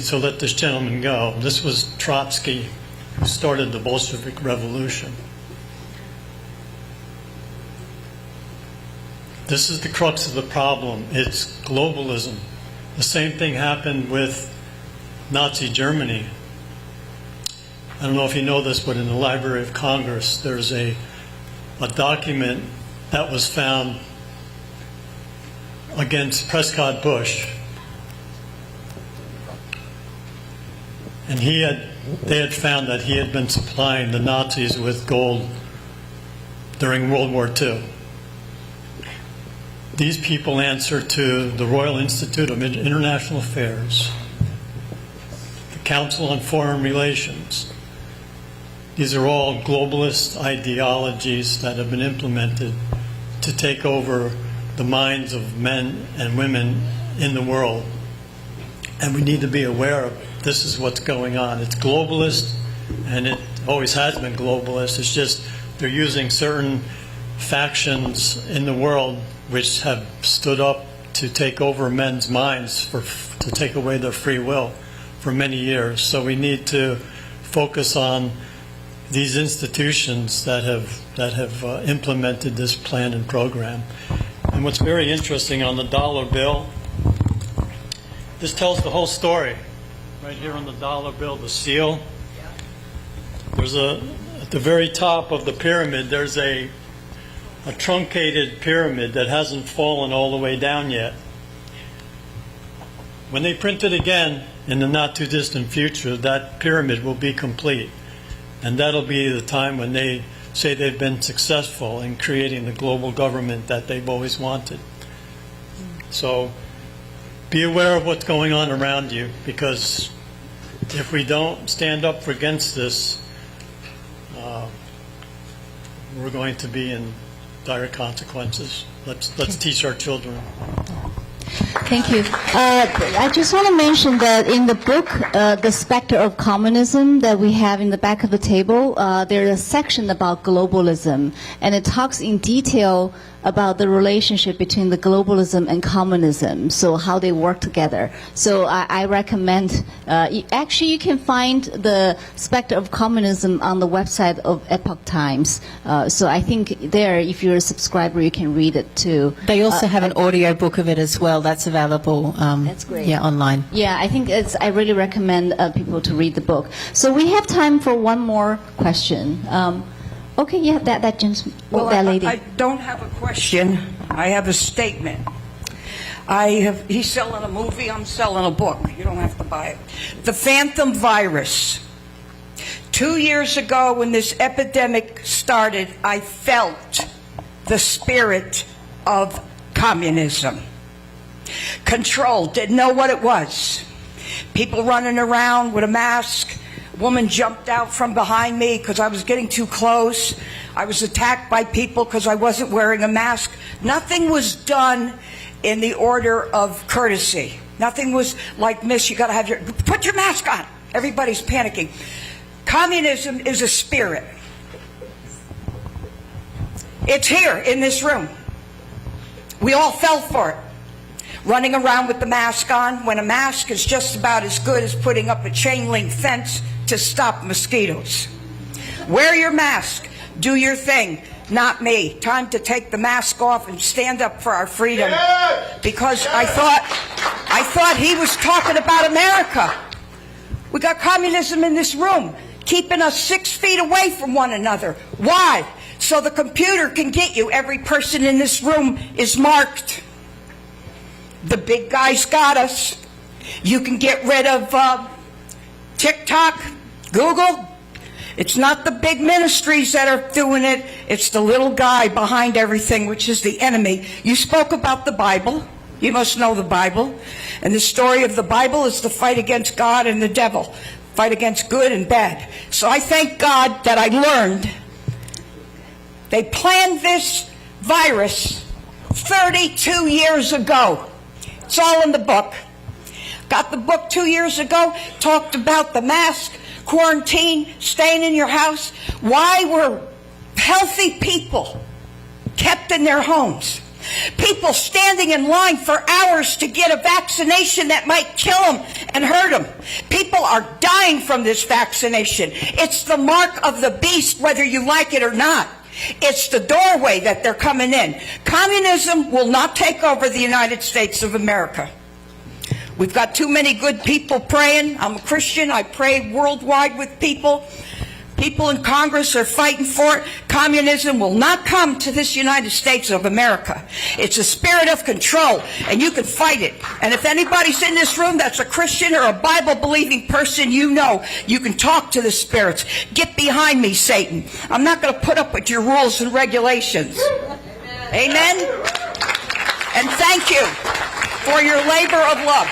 to let this gentleman go. This was Trotsky, who started the Bolshevik Revolution. This is the crux of the problem. It's globalism. The same thing happened with Nazi Germany. I don't know if you know this, but in the Library of Congress, there's a document that was found against Prescott Bush. And they had found that he had been supplying the Nazis with gold during World War II. These people answer to the Royal Institute of International Affairs, the Council on Foreign Relations. These are all globalist ideologies that have been implemented to take over the minds of men and women in the world. And we need to be aware of this is what's going on. It's globalist, and it always has been globalist. It's just they're using certain factions in the world which have stood up to take over men's minds, to take away their free will for many years. So we need to focus on these institutions that have implemented this plan and program. And what's very interesting on the dollar bill, this tells the whole story. Right here on the dollar bill, the seal. There's at the very top of the pyramid, there's a truncated pyramid that hasn't fallen all the way down yet. When they print it again in the not too distant future, that pyramid will be complete. And that'll be the time when they say they've been successful in creating the global government that they've always wanted. So be aware of what's going on around you, because if we don't stand up against this, we're going to be in dire consequences. Let's teach our children. Thank you. I just want to mention that in the book, The Specter of Communism, that we have in the back of the table, there's a section about globalism, and it talks in detail about the relationship between the globalism and communism, so how they work together. So I recommend, actually you can find the Specter of Communism on the website of Epoch Times. So I think there, if you're a subscriber, you can read it too. They also have an audio book of it as well. That's available That's great. Yeah, online. Yeah, I think I really recommend people to read the book. So we have time for one more question. Okay, yeah, that gentleman, that lady. I don't have a question. I have a statement. He's selling a movie, I'm selling a book. You don't have to buy it. The Phantom Virus. 2 years ago when this epidemic started, I felt the spirit of communism. Control, didn't know what it was. People running around with a mask. Woman jumped out from behind me because I was getting too close. I was attacked by people because I wasn't wearing a mask. Nothing was done in the order of courtesy. Nothing was like, miss, you got to have put your mask on. Everybody's panicking. Communism is a spirit. It's here in this room. We all fell for it. Running around with the mask on, when a mask is just about as good as putting up a chain link fence to stop mosquitoes. Wear your mask. Do your thing. Not me. Time to take the mask off and stand up for our freedom. Because I thought he was talking about America. We got communism in this room, keeping us 6 feet away from one another. Why? So the computer can get you. Every person in this room is marked. The big guys got us. You can get rid of TikTok, Google. It's not the big ministries that are doing it. It's the little guy behind everything, which is the enemy. You spoke about the Bible. You must know the Bible. And the story of the Bible is the fight against God and the devil. Fight against good and bad. So I thank God that I learned they planned this virus 32 years ago. It's all in the book. Got the book 2 years ago, talked about the mask, quarantine, staying in your house. Why were healthy people kept in their homes? People standing in line for hours to get a vaccination that might kill them and hurt them. People are dying from this vaccination. It's the mark of the beast, whether you like it or not. It's the doorway that they're coming in. Communism will not take over the United States of America. We've got too many good people praying. I'm a Christian. I pray worldwide with people. People in Congress are fighting for it. Communism will not come to this United States of America. It's a spirit of control, and you can fight it. And if anybody's in this room that's a Christian or a Bible-believing person, you know you can talk to the spirits. Get behind me, Satan. I'm not going to put up with your rules and regulations. Amen? And thank you for your labor of love.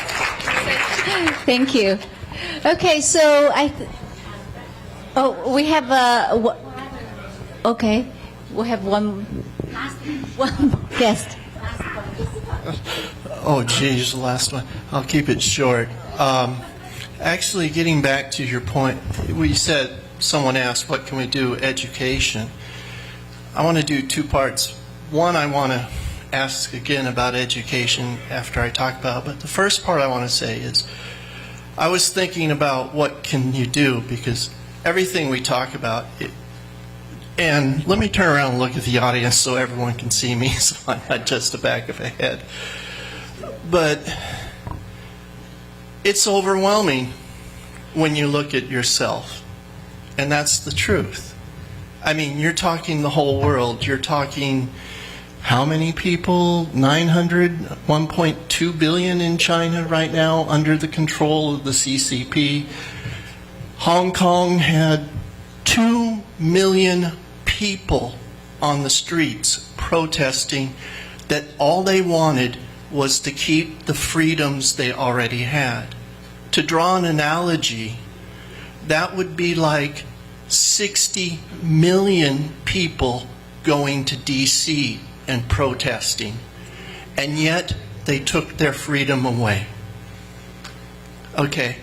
Thank you. Okay, so we have okay. We have one guest. Oh, geez, the last one. I'll keep it short. Actually, getting back to your point, we said, someone asked, what can we do? Education. I want to do two parts. One, I want to ask again about education after I talk about it. But the first part I want to say is, I was thinking about what can you do, because everything we talk about, and let me turn around and look at the audience so everyone can see me, so I'm not just the back of a head. But it's overwhelming when you look at yourself, and that's the truth. I mean, you're talking the whole world. You're talking how many people? 1.2 billion in China right now under the control of the CCP. Hong Kong had 2 million people on the streets protesting that all they wanted was to keep the freedoms they already had. To draw an analogy, that would be like 60 million people going to D.C. and protesting, and yet they took their freedom away. Okay,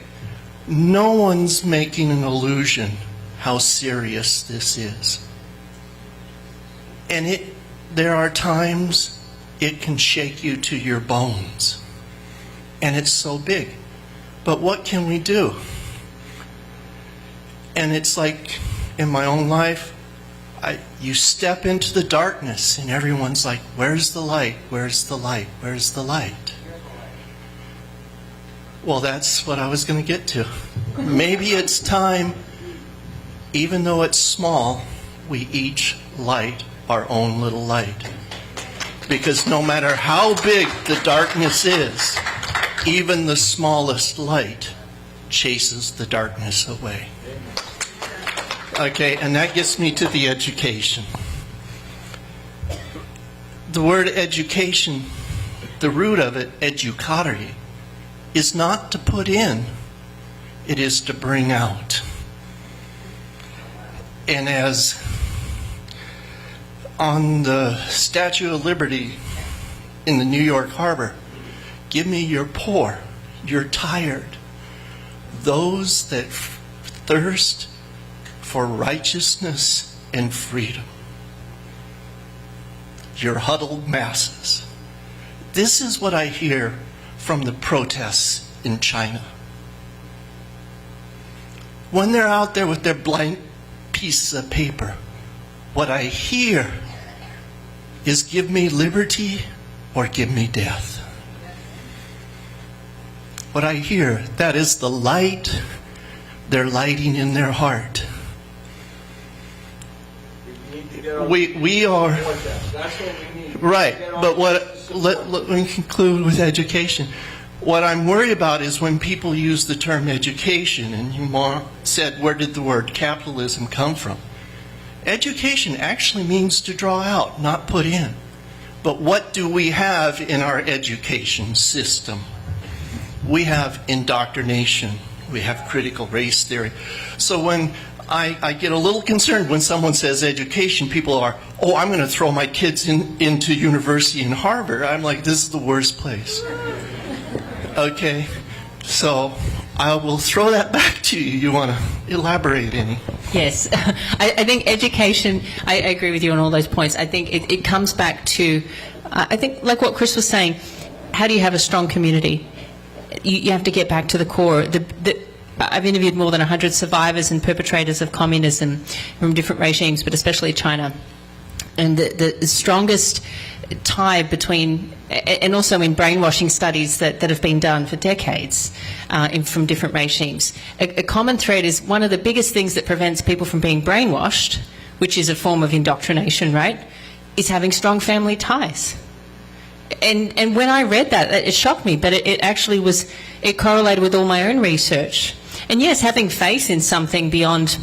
no one's making an illusion how serious this is. And there are times it can shake you to your bones, and it's so big. But what can we do? And it's like in my own life, you step into the darkness and everyone's like, where's the light? Where's the light? Where's the light? Well, that's what I was going to get to. Maybe it's time, even though it's small, we each light our own little light. Because no matter how big the darkness is, even the smallest light chases the darkness away. Okay, and that gets me to the education. The word education, the root of it, educare, is not to put in, it is to bring out. And as on the Statue of Liberty in the New York Harbor, give me your poor, your tired, those that thirst for righteousness and freedom. Your huddled masses. This is what I hear from the protests in China. When they're out there with their blank pieces of paper, what I hear is give me liberty or give me death. What I hear, that is the light they're lighting in their heart. We are right, but let me conclude with education. What I'm worried about is when people use the term education, and you said, where did the word capitalism come from? Education actually means to draw out, not put in. But what do we have in our education system? We have indoctrination. We have critical race theory. So when I get a little concerned when someone says education, people are, oh, I'm going to throw my kids into university in Harvard. I'm like, this is the worst place. Okay, so I will throw that back to you. You want to elaborate any? Yes, I think education, I agree with you on all those points. I think it comes back to, I think like what Chris was saying, how do you have a strong community? You have to get back to the core. I've interviewed more than 100 survivors and perpetrators of communism from different regimes, but especially China. And the strongest tie between, and also in brainwashing studies that have been done for decades from different regimes, a common thread is one of the biggest things that prevents people from being brainwashed, which is a form of indoctrination, right, is having strong family ties. And when I read that, it shocked me, but it actually was, it correlated with all my own research. And yes, having faith in something beyond,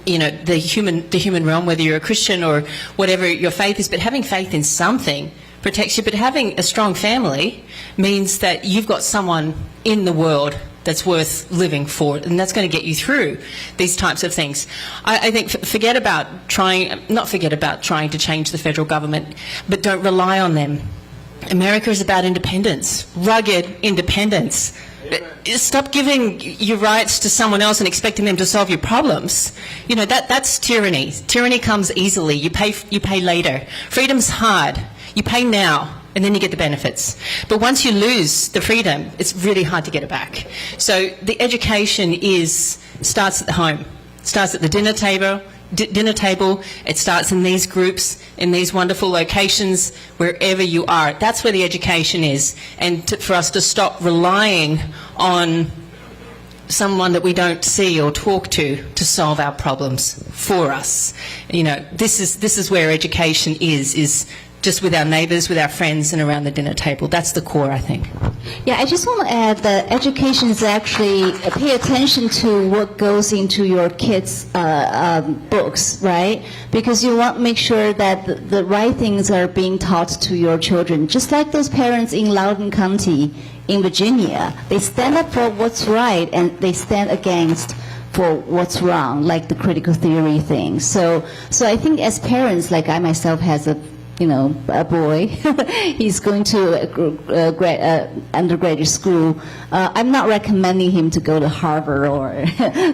you know, the human realm, whether you're a Christian or whatever your faith is, but having faith in something protects you. But having a strong family means that you've got someone in the world that's worth living for, and that's going to get you through these types of things. I think not forget about trying to change the federal government, but don't rely on them. America is about independence, rugged independence. Stop giving your rights to someone else and expecting them to solve your problems. You know, that's tyranny. Tyranny comes easily. You pay later. Freedom's hard. You pay now, and then you get the benefits. But once you lose the freedom, it's really hard to get it back. So the education starts at the home, starts at the dinner table. It starts in these groups, in these wonderful locations, wherever you are. That's where the education is. And for us to stop relying on someone that we don't see or talk to solve our problems for us. You know, this is where education is just with our neighbours, with our friends, and around the dinner table. That's the core, I think. Yeah, I just want to add that education is actually pay attention to what goes into your kids' books, right? Because you want to make sure that the right things are being taught to your children. Just like those parents in Loudoun County in Virginia, they stand up for what's right and they stand against for what's wrong, like the critical theory thing. So I think as parents, like I myself has a boy, he's going to undergraduate school. I'm not recommending him to go to Harvard or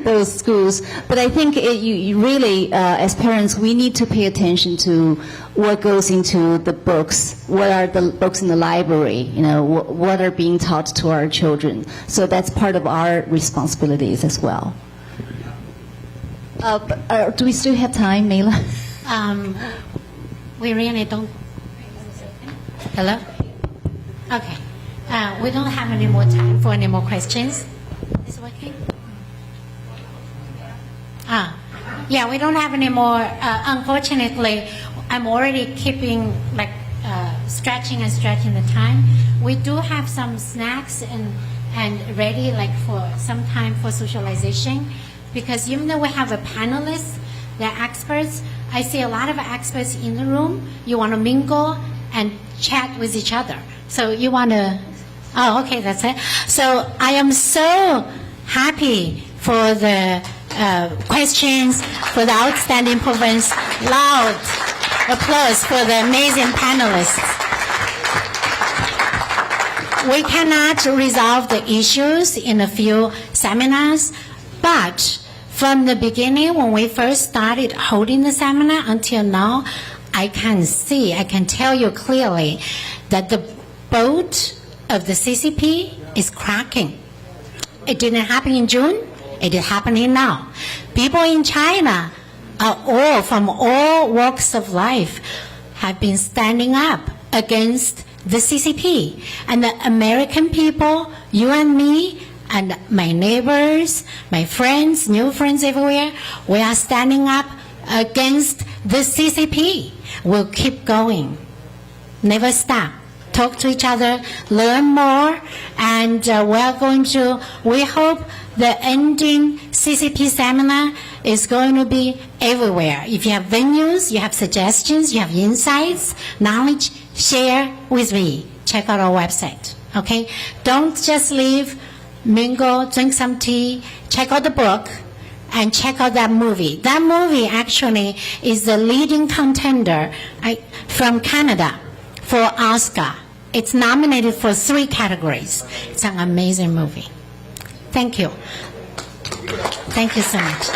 those schools, but I think you really, as parents, we need to pay attention to what goes into the books, what are the books in the library, what are being taught to our children. So that's part of our responsibilities as well. Do we still have time, Mela? We really don't. Hello? Okay. We don't have any more time for any more questions. Is it working? Yeah, we don't have any more. Unfortunately, I'm already keeping stretching the time. We do have some snacks and ready for some time for socialization, because even though we have a panelist, they're experts. I see a lot of experts in the room. You want to mingle and chat with each other. So you want to, okay, that's it. So I am so happy for the questions, for the outstanding performance. Loud applause for the amazing panelists. We cannot resolve the issues in a few seminars, but from the beginning, when we first started holding the seminar until now, I can tell you clearly that the boat of the CCP is cracking. It didn't happen in June, it is happening now. People in China are from all walks of life have been standing up against the CCP. And the American people, you and me, and my neighbors, my friends, new friends everywhere, we are standing up against the CCP. We'll keep going. Never stop. Talk to each other, learn more, and we hope the ending CCP seminar is going to be everywhere. If you have venues, you have suggestions, you have insights, knowledge, share with me. Check out our website, okay? Don't just leave, mingle, drink some tea, check out the book, and check out that movie. That movie actually is the leading contender from Canada for Oscar. It's nominated for 3 categories. It's an amazing movie. Thank you. Thank you so much.